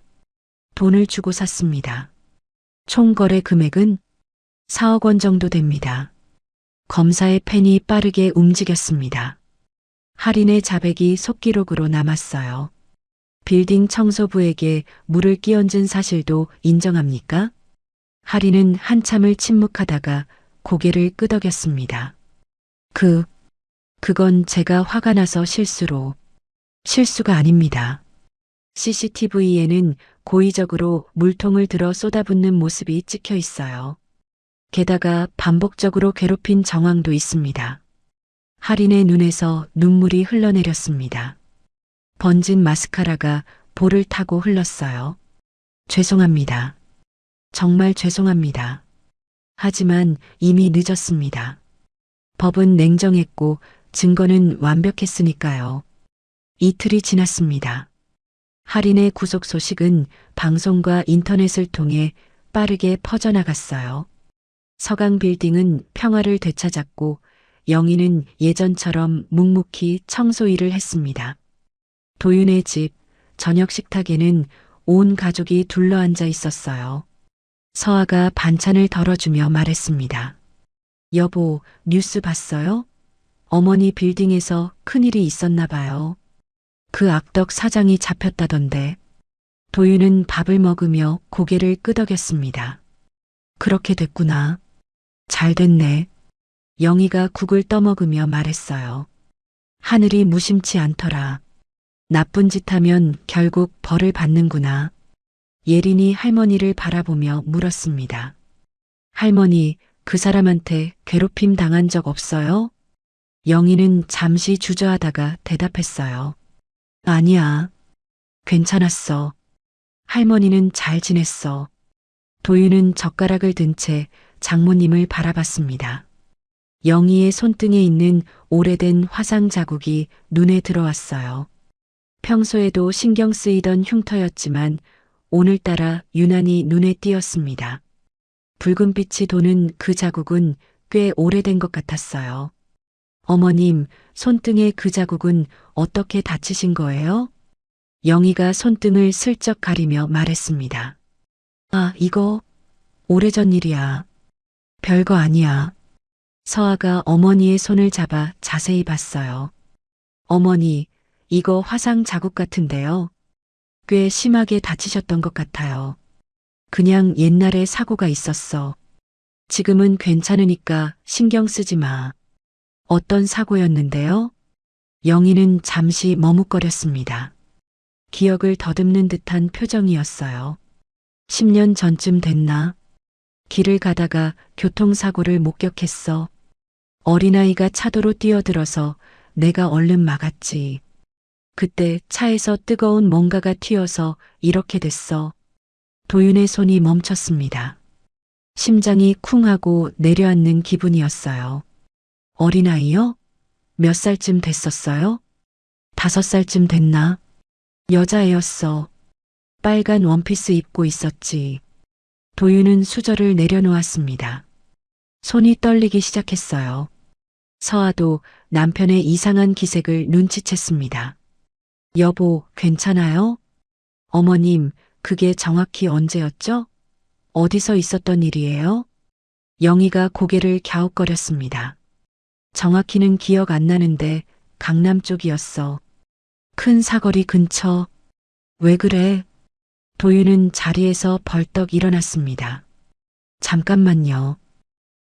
돈을 주고 샀습니다. 총 거래 금액은 4억 원 정도 됩니다. 검사의 펜이 빠르게 움직였습니다. 할인의 자백이 속기록으로 남았어요. 빌딩 청소부에게 물을 끼얹은 사실도 인정합니까? 할인은 한참을 침묵하다가 고개를 끄덕였습니다. 그건 제가 화가 나서 실수가 아닙니다. CCTV에는 고의적으로 물통을 들어 쏟아붓는 모습이 찍혀 있어요. 게다가 반복적으로 괴롭힌 정황도 있습니다. 할인의 눈에서 눈물이 흘러내렸습니다. 번진 마스카라가 볼을 타고 흘렀어요. 죄송합니다. 정말 죄송합니다. 하지만 이미 늦었습니다. 법은 냉정했고 증거는 완벽했으니까요. 이틀이 지났습니다. 할인의 구속 소식은 방송과 인터넷을 통해 빠르게 퍼져나갔어요. 서강 빌딩은 평화를 되찾았고 영희는 예전처럼 묵묵히 청소 일을 했습니다. 도윤의 집, 저녁 식탁에는 온 가족이 둘러앉아 있었어요. 서아가 반찬을 덜어주며 말했습니다. 여보, 뉴스 봤어요? 어머니 빌딩에서 큰일이 있었나 봐요. 그 악덕 사장이 잡혔다던데. 도윤은 밥을 먹으며 고개를 끄덕였습니다. 그렇게 됐구나. 잘 됐네. 영희가 국을 떠먹으며 말했어요. 하늘이 무심치 않더라. 나쁜 짓 하면 결국 벌을 받는구나. 예린이 할머니를 바라보며 물었습니다. 할머니, 그 사람한테 괴롭힘 당한 적 없어요? 영희는 잠시 주저하다가 대답했어요. 아니야. 괜찮았어. 할머니는 잘 지냈어. 도윤은 젓가락을 든 채 장모님을 바라봤습니다. 영희의 손등에 있는 오래된 화상 자국이 눈에 들어왔어요. 평소에도 신경 쓰이던 흉터였지만 오늘따라 유난히 눈에 띄었습니다. 붉은빛이 도는 그 자국은 꽤 오래된 것 같았어요. 어머님, 손등의 그 자국은 어떻게 다치신 거예요? 영희가 손등을 슬쩍 가리며 말했습니다. 아, 이거 오래전 일이야. 별거 아니야. 서아가 어머니의 손을 잡아 자세히 봤어요. 어머니, 이거 화상 자국 같은데요. 꽤 심하게 다치셨던 것 같아요. 그냥 옛날에 사고가 있었어. 지금은 괜찮으니까 신경 쓰지 마. 어떤 사고였는데요? 영희는 잠시 머뭇거렸습니다. 기억을 더듬는 듯한 표정이었어요. 10년 전쯤 됐나? 길을 가다가 교통사고를 목격했어. 어린아이가 차도로 뛰어들어서 내가 얼른 막았지. 그때 차에서 뜨거운 뭔가가 튀어서 이렇게 됐어. 도윤의 손이 멈췄습니다. 심장이 쿵 하고 내려앉는 기분이었어요. 어린아이요? 몇 살쯤 됐었어요? 5살쯤 됐나? 여자애였어. 빨간 원피스 입고 있었지. 도윤은 수저를 내려놓았습니다. 손이 떨리기 시작했어요. 서아도 남편의 이상한 기색을 눈치챘습니다. 여보, 괜찮아요? 어머님, 그게 정확히 언제였죠? 어디서 있었던 일이에요? 영희가 고개를 갸웃거렸습니다. 정확히는 기억 안 나는데 강남 쪽이었어. 큰 사거리 근처. 왜 그래? 도윤은 자리에서 벌떡 일어났습니다. 잠깐만요.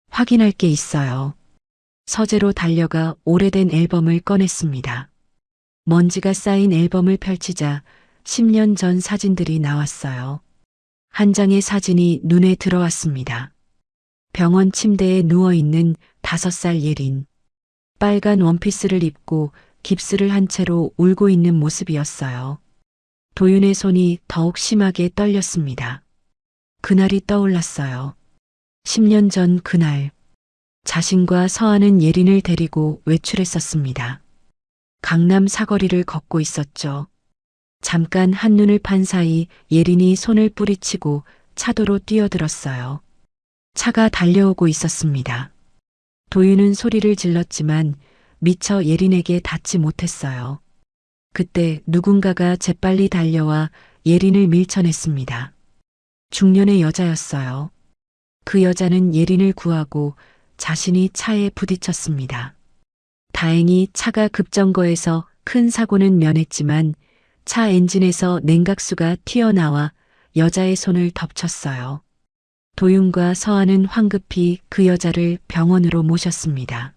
확인할 게 있어요. 서재로 달려가 오래된 앨범을 꺼냈습니다. 먼지가 쌓인 앨범을 펼치자 10년 전 사진들이 나왔어요. 한 장의 사진이 눈에 들어왔습니다. 병원 침대에 누워있는 5살 예린. 빨간 원피스를 입고 깁스를 한 채로 울고 있는 모습이었어요. 도윤의 손이 더욱 심하게 떨렸습니다. 그날이 떠올랐어요. 10년 전 그날. 자신과 서아는 예린을 데리고 외출했었습니다. 강남 사거리를 걷고 있었죠. 잠깐 한눈을 판 사이 예린이 손을 뿌리치고 차도로 뛰어들었어요. 차가 달려오고 있었습니다. 도윤은 소리를 질렀지만 미처 예린에게 닿지 못했어요. 그때 누군가가 재빨리 달려와 예린을 밀쳐냈습니다. 중년의 여자였어요. 그 여자는 예린을 구하고 자신이 차에 부딪혔습니다. 다행히 차가 급정거해서 큰 사고는 면했지만 차 엔진에서 냉각수가 튀어나와 여자의 손을 덮쳤어요. 도윤과 서아는 황급히 그 여자를 병원으로 모셨습니다.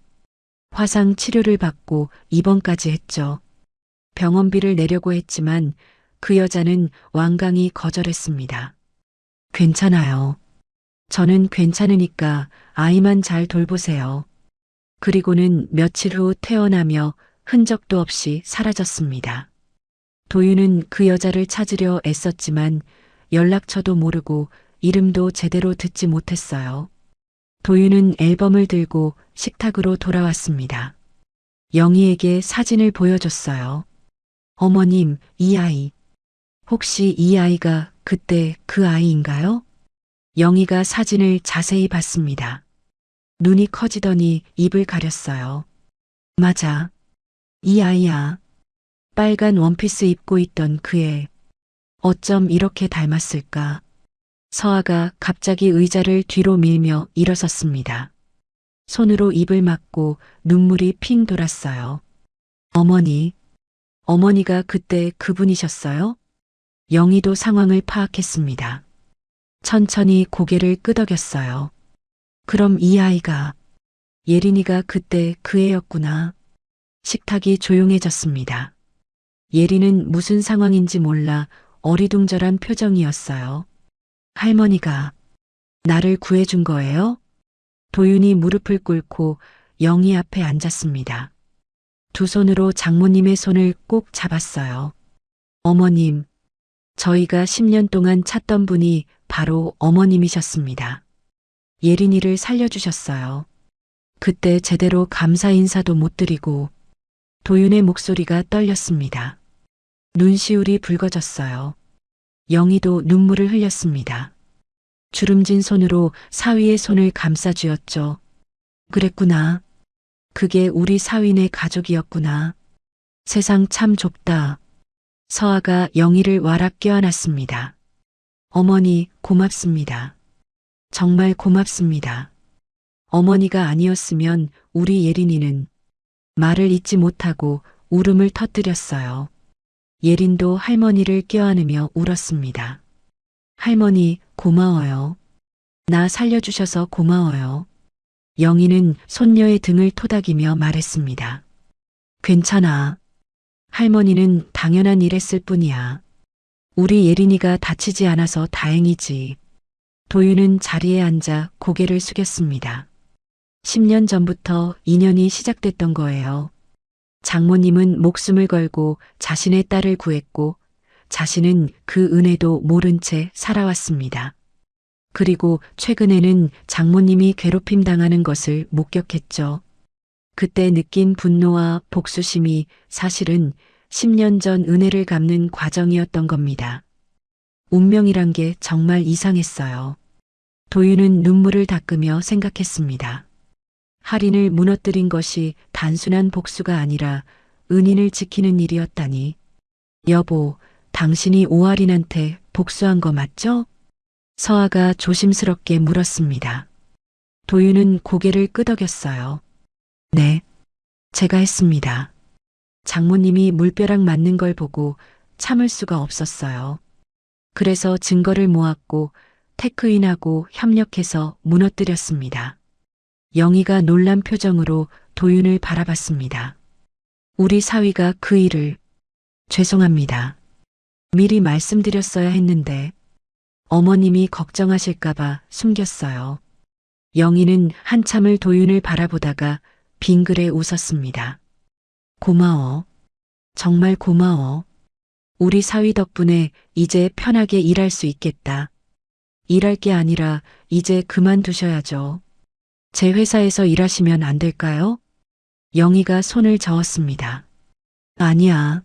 화상 치료를 받고 입원까지 했죠. 병원비를 내려고 했지만 그 여자는 완강히 거절했습니다. 괜찮아요. 저는 괜찮으니까 아이만 잘 돌보세요. 그리고는 며칠 후 퇴원하며 흔적도 없이 사라졌습니다. 도윤은 그 여자를 찾으려 애썼지만 연락처도 모르고 이름도 제대로 듣지 못했어요. 도윤은 앨범을 들고 식탁으로 돌아왔습니다. 영희에게 사진을 보여줬어요. 어머님, 이 아이. 혹시 이 아이가 그때 그 아이인가요? 영희가 사진을 자세히 봤습니다. 눈이 커지더니 입을 가렸어요. 맞아. 이 아이야. 빨간 원피스 입고 있던 그 애. 어쩜 이렇게 닮았을까? 서아가 갑자기 의자를 뒤로 밀며 일어섰습니다. 손으로 입을 막고 눈물이 핑 돌았어요. 어머니. 어머니가 그때 그분이셨어요? 영희도 상황을 파악했습니다. 천천히 고개를 끄덕였어요. 그럼 이 아이가 예린이가 그때 그 애였구나. 식탁이 조용해졌습니다. 예린은 무슨 상황인지 몰라 어리둥절한 표정이었어요. 할머니가 나를 구해준 거예요? 도윤이 무릎을 꿇고 영희 앞에 앉았습니다. 두 손으로 장모님의 손을 꼭 잡았어요. 어머님, 저희가 10년 동안 찾던 분이 바로 어머님이셨습니다. 예린이를 살려주셨어요. 그때 제대로 감사 인사도 못 드리고 도윤의 목소리가 떨렸습니다. 눈시울이 붉어졌어요. 영희도 눈물을 흘렸습니다. 주름진 손으로 사위의 손을 감싸쥐었죠. 그랬구나. 그게 우리 사위네 가족이었구나. 세상 참 좁다. 서아가 영희를 와락 껴안았습니다. 어머니, 고맙습니다. 정말 고맙습니다. 어머니가 아니었으면 우리 예린이는 말을 잇지 못하고 울음을 터뜨렸어요. 예린도 할머니를 껴안으며 울었습니다. 할머니, 고마워요. 나 살려주셔서 고마워요. 영희는 손녀의 등을 토닥이며 말했습니다. 괜찮아. 할머니는 당연한 일 했을 뿐이야. 우리 예린이가 다치지 않아서 다행이지. 도윤은 자리에 앉아 고개를 숙였습니다. 10년 전부터 인연이 시작됐던 거예요. 장모님은 목숨을 걸고 자신의 딸을 구했고 자신은 그 은혜도 모른 채 살아왔습니다. 그리고 최근에는 장모님이 괴롭힘 당하는 것을 목격했죠. 그때 느낀 분노와 복수심이 사실은 10년 전 은혜를 갚는 과정이었던 겁니다. 운명이란 게 정말 이상했어요. 도윤은 눈물을 닦으며 생각했습니다. 할인을 무너뜨린 것이 단순한 복수가 아니라 은인을 지키는 일이었다니. 여보, 당신이 오할인한테 복수한 거 맞죠? 서아가 조심스럽게 물었습니다. 도윤은 고개를 끄덕였어요. 네, 제가 했습니다. 장모님이 물벼락 맞는 걸 보고 참을 수가 없었어요. 그래서 증거를 모았고 테크인하고 협력해서 무너뜨렸습니다. 영희가 놀란 표정으로 도윤을 바라봤습니다. 우리 사위가 그 일을 죄송합니다. 미리 말씀드렸어야 했는데 어머님이 걱정하실까봐 숨겼어요. 영희는 한참을 도윤을 바라보다가 빙그레 웃었습니다. 고마워. 정말 고마워. 우리 사위 덕분에 이제 편하게 일할 수 있겠다. 일할 게 아니라 이제 그만두셔야죠. 제 회사에서 일하시면 안 될까요? 영희가 손을 저었습니다. 아니야.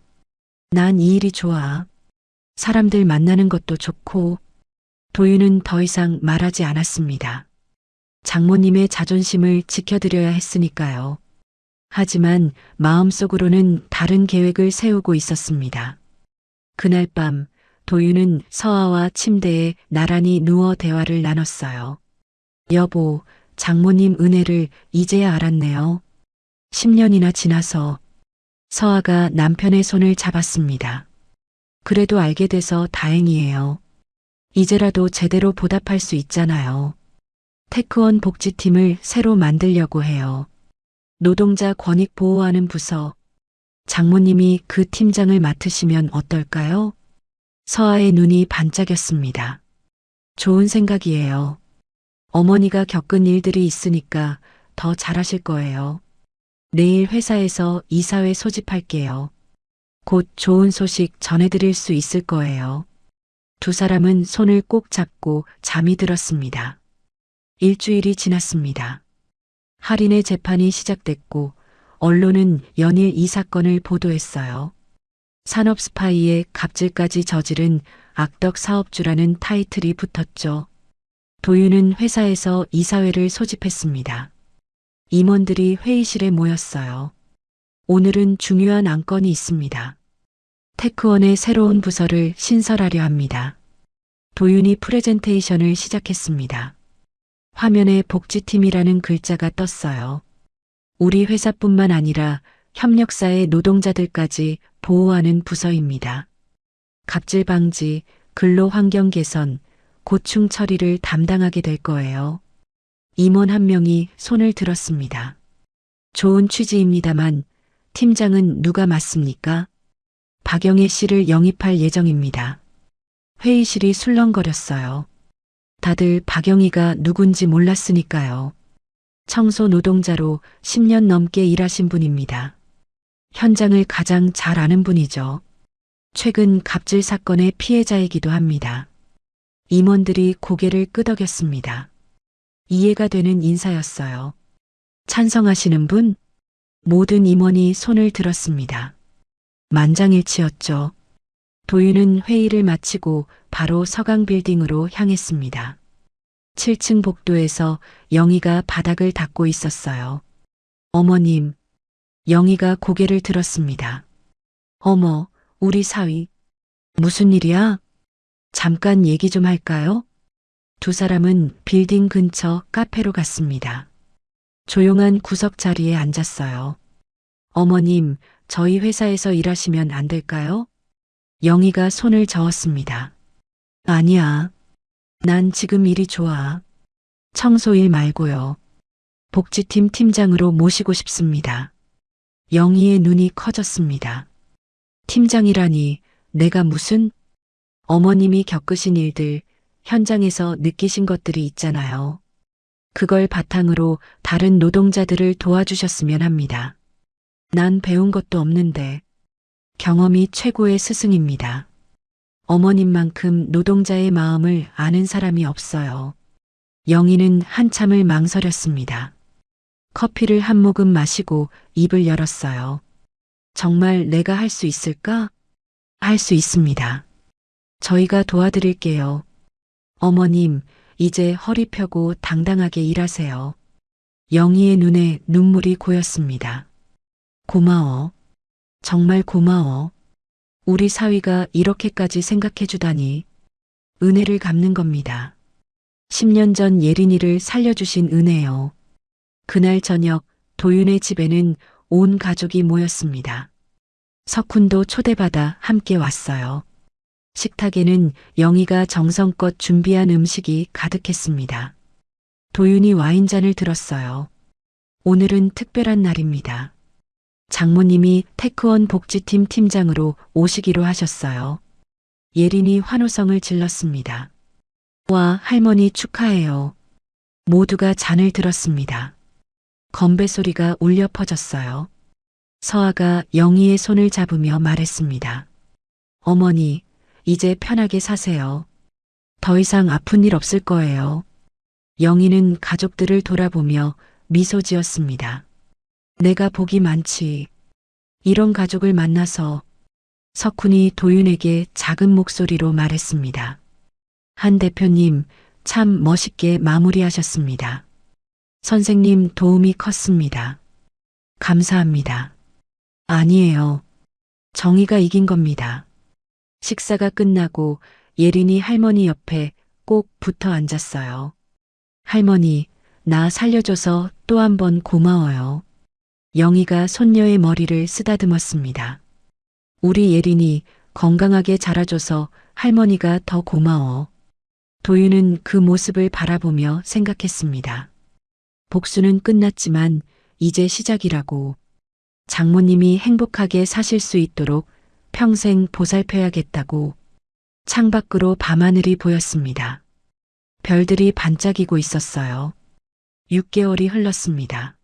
난 이 일이 좋아. 사람들 만나는 것도 좋고. 도윤은 더 이상 말하지 않았습니다. 장모님의 자존심을 지켜드려야 했으니까요. 하지만 마음속으로는 다른 계획을 세우고 있었습니다. 그날 밤 도윤은 서아와 침대에 나란히 누워 대화를 나눴어요. 여보, 장모님 은혜를 이제야 알았네요. 10년이나 지나서. 서아가 남편의 손을 잡았습니다. 그래도 알게 돼서 다행이에요. 이제라도 제대로 보답할 수 있잖아요. 테크원 복지팀을 새로 만들려고 해요. 노동자 권익 보호하는 부서. 장모님이 그 팀장을 맡으시면 어떨까요? 서아의 눈이 반짝였습니다. 좋은 생각이에요. 어머니가 겪은 일들이 있으니까 더 잘하실 거예요. 내일 회사에서 이사회 소집할게요. 곧 좋은 소식 전해드릴 수 있을 거예요. 두 사람은 손을 꼭 잡고 잠이 들었습니다. 일주일이 지났습니다. 할인의 재판이 시작됐고 언론은 연일 이 사건을 보도했어요. 산업 스파이의 갑질까지 저지른 악덕 사업주라는 타이틀이 붙었죠. 도윤은 회사에서 이사회를 소집했습니다. 임원들이 회의실에 모였어요. 오늘은 중요한 안건이 있습니다. 테크원의 새로운 부서를 신설하려 합니다. 도윤이 프레젠테이션을 시작했습니다. 화면에 복지팀이라는 글자가 떴어요. 우리 회사뿐만 아니라 협력사의 노동자들까지 보호하는 부서입니다. 갑질 방지, 근로 환경 개선, 고충 처리를 담당하게 될 거예요. 임원 한 명이 손을 들었습니다. 좋은 취지입니다만 팀장은 누가 맡습니까? 박영애 씨를 영입할 예정입니다. 회의실이 술렁거렸어요. 다들 박영희가 누군지 몰랐으니까요. 청소 노동자로 10년 넘게 일하신 분입니다. 현장을 가장 잘 아는 분이죠. 최근 갑질 사건의 피해자이기도 합니다. 임원들이 고개를 끄덕였습니다. 이해가 되는 인사였어요. 찬성하시는 분? 모든 임원이 손을 들었습니다. 만장일치였죠. 도윤은 회의를 마치고 바로 서강 빌딩으로 향했습니다. 7층 복도에서 영희가 바닥을 닦고 있었어요. 어머님, 영희가 고개를 들었습니다. 어머, 우리 사위. 무슨 일이야? 잠깐 얘기 좀 할까요? 두 사람은 빌딩 근처 카페로 갔습니다. 조용한 구석 자리에 앉았어요. 어머님, 저희 회사에서 일하시면 안 될까요? 영희가 손을 저었습니다. 아니야. 난 지금 일이 좋아. 청소일 말고요. 복지팀 팀장으로 모시고 싶습니다. 영희의 눈이 커졌습니다. 팀장이라니, 내가 무슨? 어머님이 겪으신 일들, 현장에서 느끼신 것들이 있잖아요. 그걸 바탕으로 다른 노동자들을 도와주셨으면 합니다. 난 배운 것도 없는데 경험이 최고의 스승입니다. 어머님만큼 노동자의 마음을 아는 사람이 없어요. 영희는 한참을 망설였습니다. 커피를 한 모금 마시고 입을 열었어요. 정말 내가 할 수 있을까? 할 수 있습니다. 저희가 도와드릴게요. 어머님, 이제 허리 펴고 당당하게 일하세요. 영희의 눈에 눈물이 고였습니다. 고마워. 정말 고마워. 우리 사위가 이렇게까지 생각해주다니. 은혜를 갚는 겁니다. 10년 전 예린이를 살려주신 은혜요. 그날 저녁 도윤의 집에는 온 가족이 모였습니다. 석훈도 초대받아 함께 왔어요. 식탁에는 영희가 정성껏 준비한 음식이 가득했습니다. 도윤이 와인잔을 들었어요. 오늘은 특별한 날입니다. 장모님이 테크원 복지팀 팀장으로 오시기로 하셨어요. 예린이 환호성을 질렀습니다. 와, 할머니 축하해요. 모두가 잔을 들었습니다. 건배 소리가 울려 퍼졌어요. 서아가 영희의 손을 잡으며 말했습니다. 어머니, 이제 편하게 사세요. 더 이상 아픈 일 없을 거예요. 영희는 가족들을 돌아보며 미소 지었습니다. 내가 복이 많지. 이런 가족을 만나서 석훈이 도윤에게 작은 목소리로 말했습니다. 한 대표님, 참 멋있게 마무리하셨습니다. 선생님 도움이 컸습니다. 감사합니다. 아니에요. 정의가 이긴 겁니다. 식사가 끝나고 예린이 할머니 옆에 꼭 붙어 앉았어요. 할머니, 나 살려줘서 또 한 번 고마워요. 영희가 손녀의 머리를 쓰다듬었습니다. 우리 예린이 건강하게 자라줘서 할머니가 더 고마워. 도윤은 그 모습을 바라보며 생각했습니다. 복수는 끝났지만 이제 시작이라고. 장모님이 행복하게 사실 수 있도록 평생 보살펴야겠다고. 창밖으로 밤하늘이 보였습니다. 별들이 반짝이고 있었어요. 6개월이 흘렀습니다.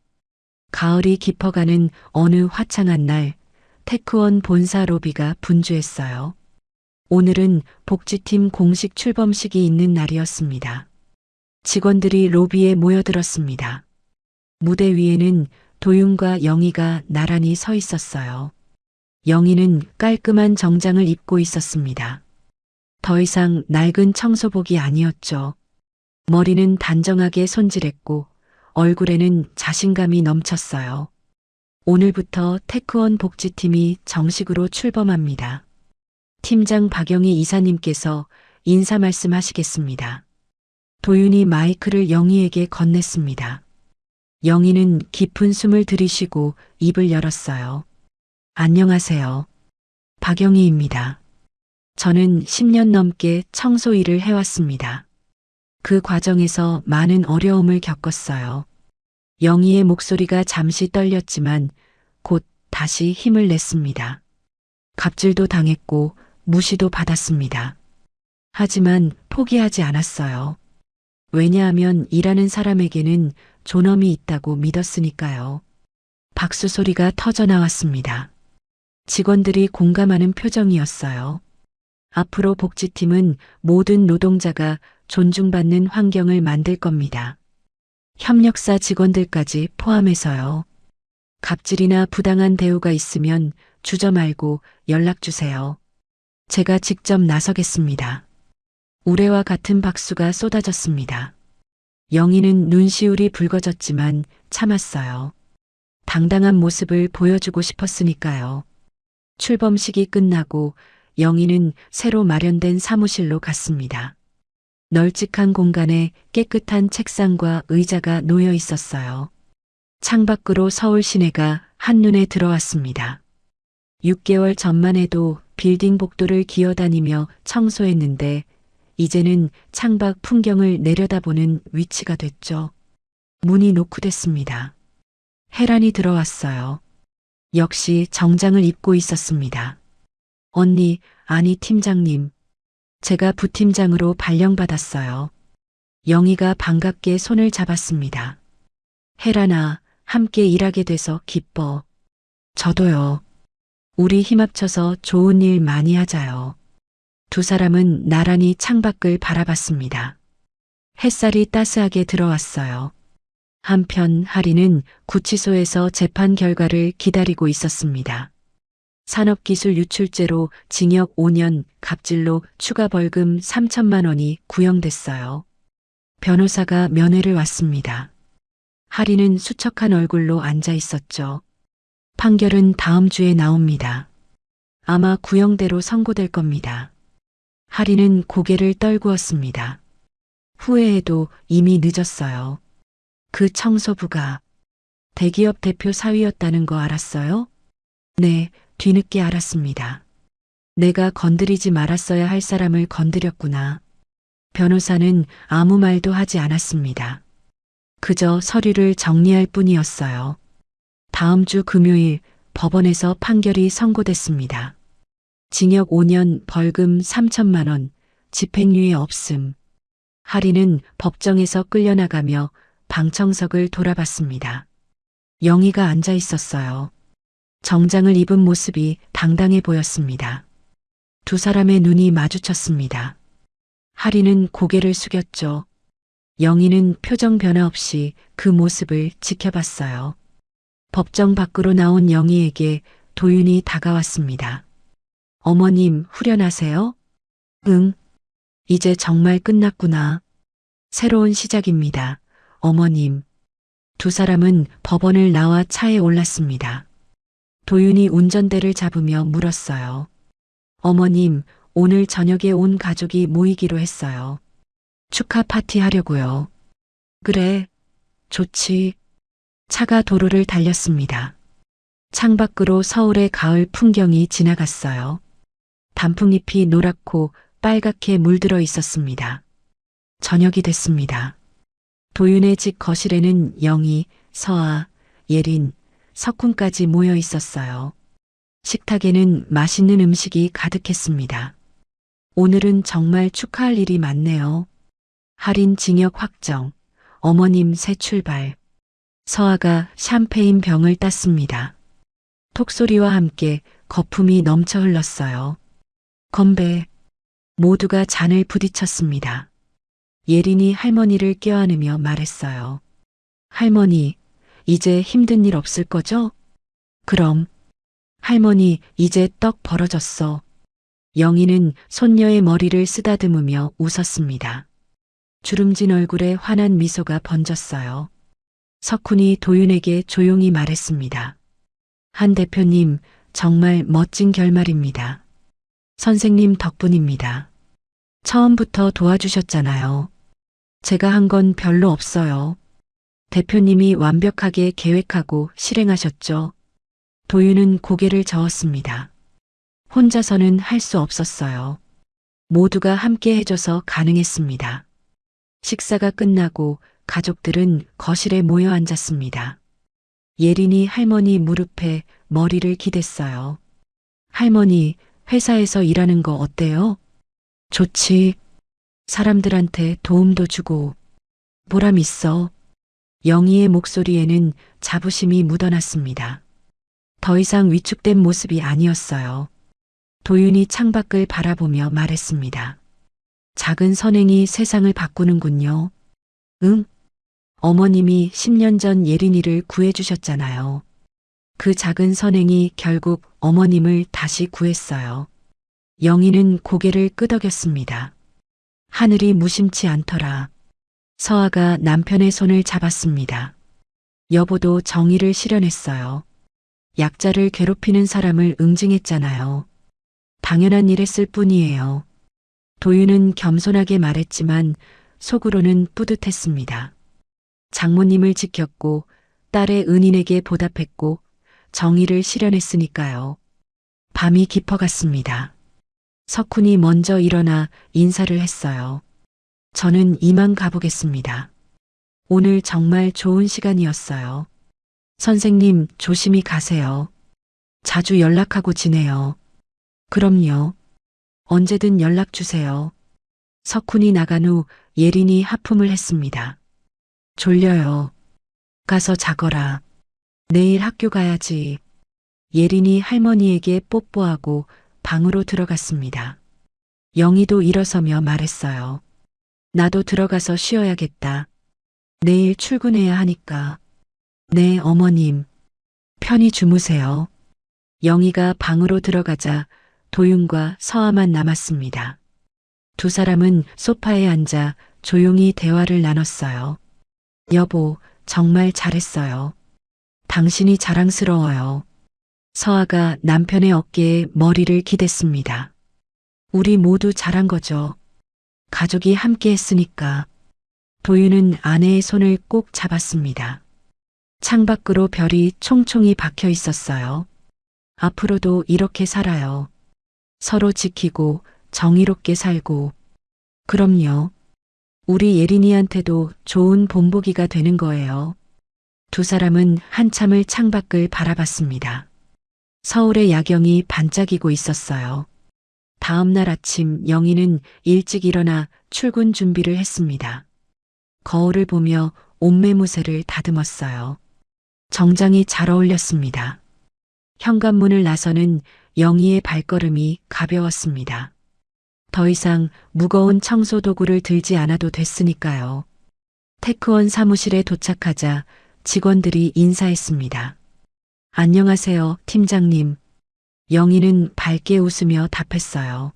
가을이 깊어가는 어느 화창한 날, 테크원 본사 로비가 분주했어요. 오늘은 복지팀 공식 출범식이 있는 날이었습니다. 직원들이 로비에 모여들었습니다. 무대 위에는 도윤과 영희가 나란히 서 있었어요. 영희는 깔끔한 정장을 입고 있었습니다. 더 이상 낡은 청소복이 아니었죠. 머리는 단정하게 손질했고 얼굴에는 자신감이 넘쳤어요. 오늘부터 테크원 복지팀이 정식으로 출범합니다. 팀장 박영희 이사님께서 인사 말씀하시겠습니다. 도윤이 마이크를 영희에게 건넸습니다. 영희는 깊은 숨을 들이쉬고 입을 열었어요. 안녕하세요. 박영희입니다. 저는 10년 넘게 청소 일을 해왔습니다. 그 과정에서 많은 어려움을 겪었어요. 영희의 목소리가 잠시 떨렸지만 곧 다시 힘을 냈습니다. 갑질도 당했고 무시도 받았습니다. 하지만 포기하지 않았어요. 왜냐하면 일하는 사람에게는 존엄이 있다고 믿었으니까요. 박수 소리가 터져 나왔습니다. 직원들이 공감하는 표정이었어요. 앞으로 복지팀은 모든 노동자가 존중받는 환경을 만들 겁니다. 협력사 직원들까지 포함해서요. 갑질이나 부당한 대우가 있으면 주저 말고 연락 주세요. 제가 직접 나서겠습니다. 우레와 같은 박수가 쏟아졌습니다. 영희는 눈시울이 붉어졌지만 참았어요. 당당한 모습을 보여주고 싶었으니까요. 출범식이 끝나고 영희는 새로 마련된 사무실로 갔습니다. 널찍한 공간에 깨끗한 책상과 의자가 놓여 있었어요. 창밖으로 서울 시내가 한눈에 들어왔습니다. 6개월 전만 해도 빌딩 복도를 기어다니며 청소했는데 이제는 창밖 풍경을 내려다보는 위치가 됐죠. 문이 노크됐습니다. 혜란이 들어왔어요. 역시 정장을 입고 있었습니다. 언니, 아니 팀장님. 제가 부팀장으로 발령받았어요. 영희가 반갑게 손을 잡았습니다. 혜란아, 함께 일하게 돼서 기뻐. 저도요. 우리 힘 합쳐서 좋은 일 많이 하자요. 두 사람은 나란히 창밖을 바라봤습니다. 햇살이 따스하게 들어왔어요. 한편 하리는 구치소에서 재판 결과를 기다리고 있었습니다. 산업기술 유출죄로 징역 5년, 갑질로 추가 벌금 3천만 원이 구형됐어요. 변호사가 면회를 왔습니다. 하리는 수척한 얼굴로 앉아 있었죠. 판결은 다음 주에 나옵니다. 아마 구형대로 선고될 겁니다. 하리는 고개를 떨구었습니다. 후회해도 이미 늦었어요. 그 청소부가 대기업 대표 사위였다는 거 알았어요? 네, 뒤늦게 알았습니다. 내가 건드리지 말았어야 할 사람을 건드렸구나. 변호사는 아무 말도 하지 않았습니다. 그저 서류를 정리할 뿐이었어요. 다음 주 금요일 법원에서 판결이 선고됐습니다. 징역 5년, 벌금 3천만 원, 집행유예 없음. 하리는 법정에서 끌려나가며 방청석을 돌아봤습니다. 영희가 앉아 있었어요. 정장을 입은 모습이 당당해 보였습니다. 두 사람의 눈이 마주쳤습니다. 하리는 고개를 숙였죠. 영희는 표정 변화 없이 그 모습을 지켜봤어요. 법정 밖으로 나온 영희에게 도윤이 다가왔습니다. 어머님 후련하세요? 응. 이제 정말 끝났구나. 새로운 시작입니다. 어머님. 두 사람은 법원을 나와 차에 올랐습니다. 도윤이 운전대를 잡으며 물었어요. 어머님, 오늘 저녁에 온 가족이 모이기로 했어요. 축하 파티 하려고요. 그래, 좋지. 차가 도로를 달렸습니다. 창밖으로 서울의 가을 풍경이 지나갔어요. 단풍잎이 노랗고 빨갛게 물들어 있었습니다. 저녁이 됐습니다. 도윤의 집 거실에는 영희, 서아, 예린, 석훈까지 모여 있었어요. 식탁에는 맛있는 음식이 가득했습니다. 오늘은 정말 축하할 일이 많네요. 할인 징역 확정, 어머님 새 출발. 서아가 샴페인 병을 땄습니다. 톡소리와 함께 거품이 넘쳐 흘렀어요. 건배. 모두가 잔을 부딪혔습니다. 예린이 할머니를 껴안으며 말했어요. 할머니, 이제 힘든 일 없을 거죠? 그럼. 할머니, 이제 떡 벌어졌어. 영희는 손녀의 머리를 쓰다듬으며 웃었습니다. 주름진 얼굴에 환한 미소가 번졌어요. 석훈이 도윤에게 조용히 말했습니다. 한 대표님, 정말 멋진 결말입니다. 선생님 덕분입니다. 처음부터 도와주셨잖아요. 제가 한 건 별로 없어요. 대표님이 완벽하게 계획하고 실행하셨죠. 도윤은 고개를 저었습니다. 혼자서는 할 수 없었어요. 모두가 함께 해줘서 가능했습니다. 식사가 끝나고 가족들은 거실에 모여 앉았습니다. 예린이 할머니 무릎에 머리를 기댔어요. 할머니, 회사에서 일하는 거 어때요? 좋지. 사람들한테 도움도 주고 보람 있어. 영희의 목소리에는 자부심이 묻어났습니다. 더 이상 위축된 모습이 아니었어요. 도윤이 창밖을 바라보며 말했습니다. 작은 선행이 세상을 바꾸는군요. 응? 어머님이 10년 전 예린이를 구해주셨잖아요. 그 작은 선행이 결국 어머님을 다시 구했어요. 영희는 고개를 끄덕였습니다. 하늘이 무심치 않더라. 서아가 남편의 손을 잡았습니다. 여보도 정의를 실현했어요. 약자를 괴롭히는 사람을 응징했잖아요. 당연한 일 했을 뿐이에요. 도윤은 겸손하게 말했지만 속으로는 뿌듯했습니다. 장모님을 지켰고 딸의 은인에게 보답했고 정의를 실현했으니까요. 밤이 깊어갔습니다. 석훈이 먼저 일어나 인사를 했어요. 저는 이만 가보겠습니다. 오늘 정말 좋은 시간이었어요. 선생님, 조심히 가세요. 자주 연락하고 지내요. 그럼요. 언제든 연락 주세요. 석훈이 나간 후 예린이 하품을 했습니다. 졸려요. 가서 자거라. 내일 학교 가야지. 예린이 할머니에게 뽀뽀하고 방으로 들어갔습니다. 영희도 일어서며 말했어요. 나도 들어가서 쉬어야겠다. 내일 출근해야 하니까. 네, 어머님. 편히 주무세요. 영희가 방으로 들어가자 도윤과 서아만 남았습니다. 두 사람은 소파에 앉아 조용히 대화를 나눴어요. 여보, 정말 잘했어요. 당신이 자랑스러워요. 서아가 남편의 어깨에 머리를 기댔습니다. 우리 모두 잘한 거죠. 가족이 함께 했으니까. 도윤은 아내의 손을 꼭 잡았습니다. 창밖으로 별이 총총히 박혀 있었어요. 앞으로도 이렇게 살아요. 서로 지키고 정의롭게 살고. 그럼요. 우리 예린이한테도 좋은 본보기가 되는 거예요. 두 사람은 한참을 창밖을 바라봤습니다. 서울의 야경이 반짝이고 있었어요. 다음 날 아침 영희는 일찍 일어나 출근 준비를 했습니다. 거울을 보며 옷매무새를 다듬었어요. 정장이 잘 어울렸습니다. 현관문을 나서는 영희의 발걸음이 가벼웠습니다. 더 이상 무거운 청소 도구를 들지 않아도 됐으니까요. 테크원 사무실에 도착하자 직원들이 인사했습니다. 안녕하세요, 팀장님. 영희는 밝게 웃으며 답했어요.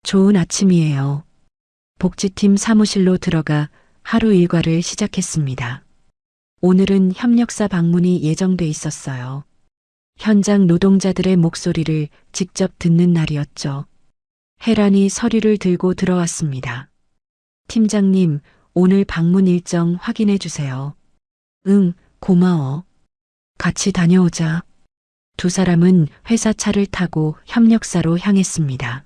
좋은 아침이에요. 복지팀 사무실로 들어가 하루 일과를 시작했습니다. 오늘은 협력사 방문이 예정돼 있었어요. 현장 노동자들의 목소리를 직접 듣는 날이었죠. 혜란이 서류를 들고 들어왔습니다. 팀장님, 오늘 방문 일정 확인해 주세요. 응, 고마워. 같이 다녀오자. 두 사람은 회사 차를 타고 협력사로 향했습니다.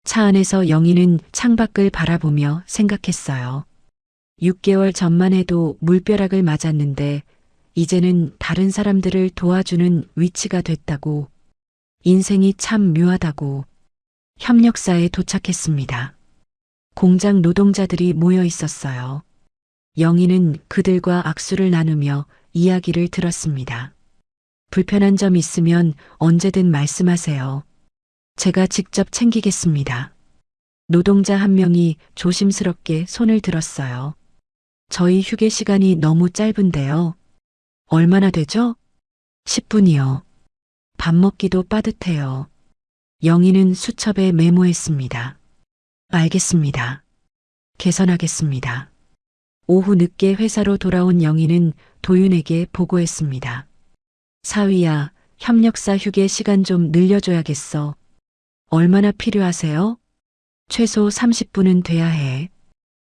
차 안에서 영희는 창밖을 바라보며 생각했어요. 6개월 전만 해도 물벼락을 맞았는데 이제는 다른 사람들을 도와주는 위치가 됐다고, 인생이 참 묘하다고. 협력사에 도착했습니다. 공장 노동자들이 모여 있었어요. 영희는 그들과 악수를 나누며 이야기를 들었습니다. 불편한 점 있으면 언제든 말씀하세요. 제가 직접 챙기겠습니다. 노동자 한 명이 조심스럽게 손을 들었어요. 저희 휴게 시간이 너무 짧은데요. 얼마나 되죠? 10분이요. 밥 먹기도 빠듯해요. 영희는 수첩에 메모했습니다. 알겠습니다. 개선하겠습니다. 오후 늦게 회사로 돌아온 영희는 도윤에게 보고했습니다. 사위야, 협력사 휴게 시간 좀 늘려줘야겠어. 얼마나 필요하세요? 최소 30분은 돼야 해.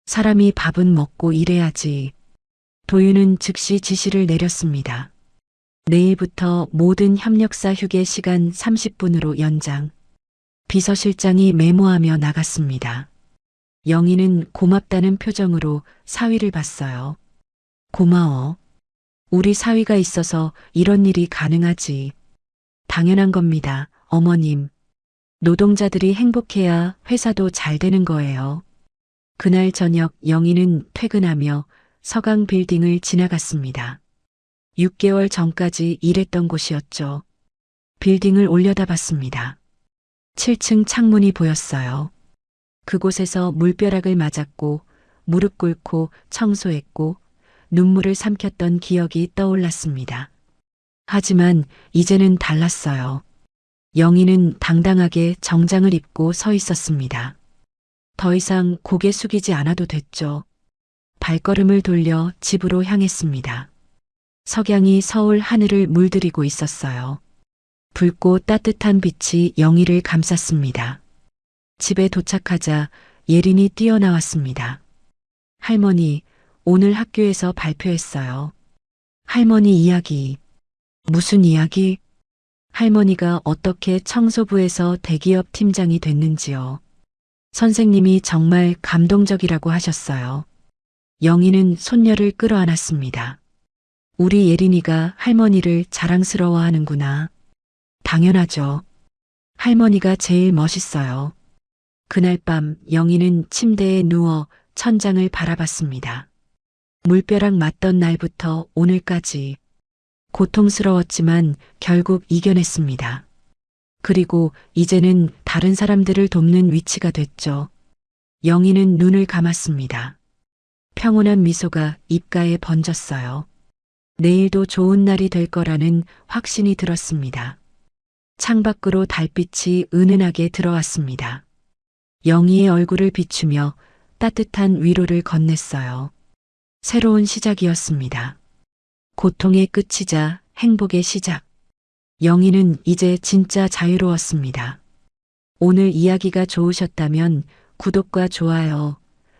사람이 밥은 먹고 일해야지. 도윤은 즉시 지시를 내렸습니다. 내일부터 모든 협력사 휴게 시간 30분으로 연장. 비서실장이 메모하며 나갔습니다. 영희는 고맙다는 표정으로 사위를 봤어요. 고마워. 우리 사위가 있어서 이런 일이 가능하지. 당연한 겁니다, 어머님. 노동자들이 행복해야 회사도 잘 되는 거예요. 그날 저녁 영희는 퇴근하며 서강 빌딩을 지나갔습니다. 6개월 전까지 일했던 곳이었죠. 빌딩을 올려다봤습니다. 7층 창문이 보였어요. 그곳에서 물벼락을 맞았고 무릎 꿇고 청소했고 눈물을 삼켰던 기억이 떠올랐습니다. 하지만 이제는 달랐어요. 영희는 당당하게 정장을 입고 서 있었습니다. 더 이상 고개 숙이지 않아도 됐죠. 발걸음을 돌려 집으로 향했습니다. 석양이 서울 하늘을 물들이고 있었어요. 붉고 따뜻한 빛이 영희를 감쌌습니다. 집에 도착하자 예린이 뛰어나왔습니다. 할머니, 오늘 학교에서 발표했어요. 할머니 이야기. 무슨 이야기? 할머니가 어떻게 청소부에서 대기업 팀장이 됐는지요. 선생님이 정말 감동적이라고 하셨어요. 영희는 손녀를 끌어안았습니다. 우리 예린이가 할머니를 자랑스러워하는구나. 당연하죠. 할머니가 제일 멋있어요. 그날 밤 영희는 침대에 누워 천장을 바라봤습니다. 물벼락 맞던 날부터 오늘까지 고통스러웠지만 결국 이겨냈습니다. 그리고 이제는 다른 사람들을 돕는 위치가 됐죠. 영희는 눈을 감았습니다. 평온한 미소가 입가에 번졌어요. 내일도 좋은 날이 될 거라는 확신이 들었습니다. 창밖으로 달빛이 은은하게 들어왔습니다. 영희의 얼굴을 비추며 따뜻한 위로를 건넸어요. 새로운 시작이었습니다. 고통의 끝이자 행복의 시작. 영희는 이제 진짜 자유로웠습니다. 오늘 이야기가 좋으셨다면 구독과 좋아요,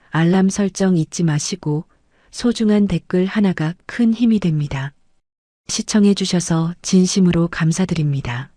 알람 설정 잊지 마시고 소중한 댓글 하나가 큰 힘이 됩니다. 시청해 주셔서 진심으로 감사드립니다.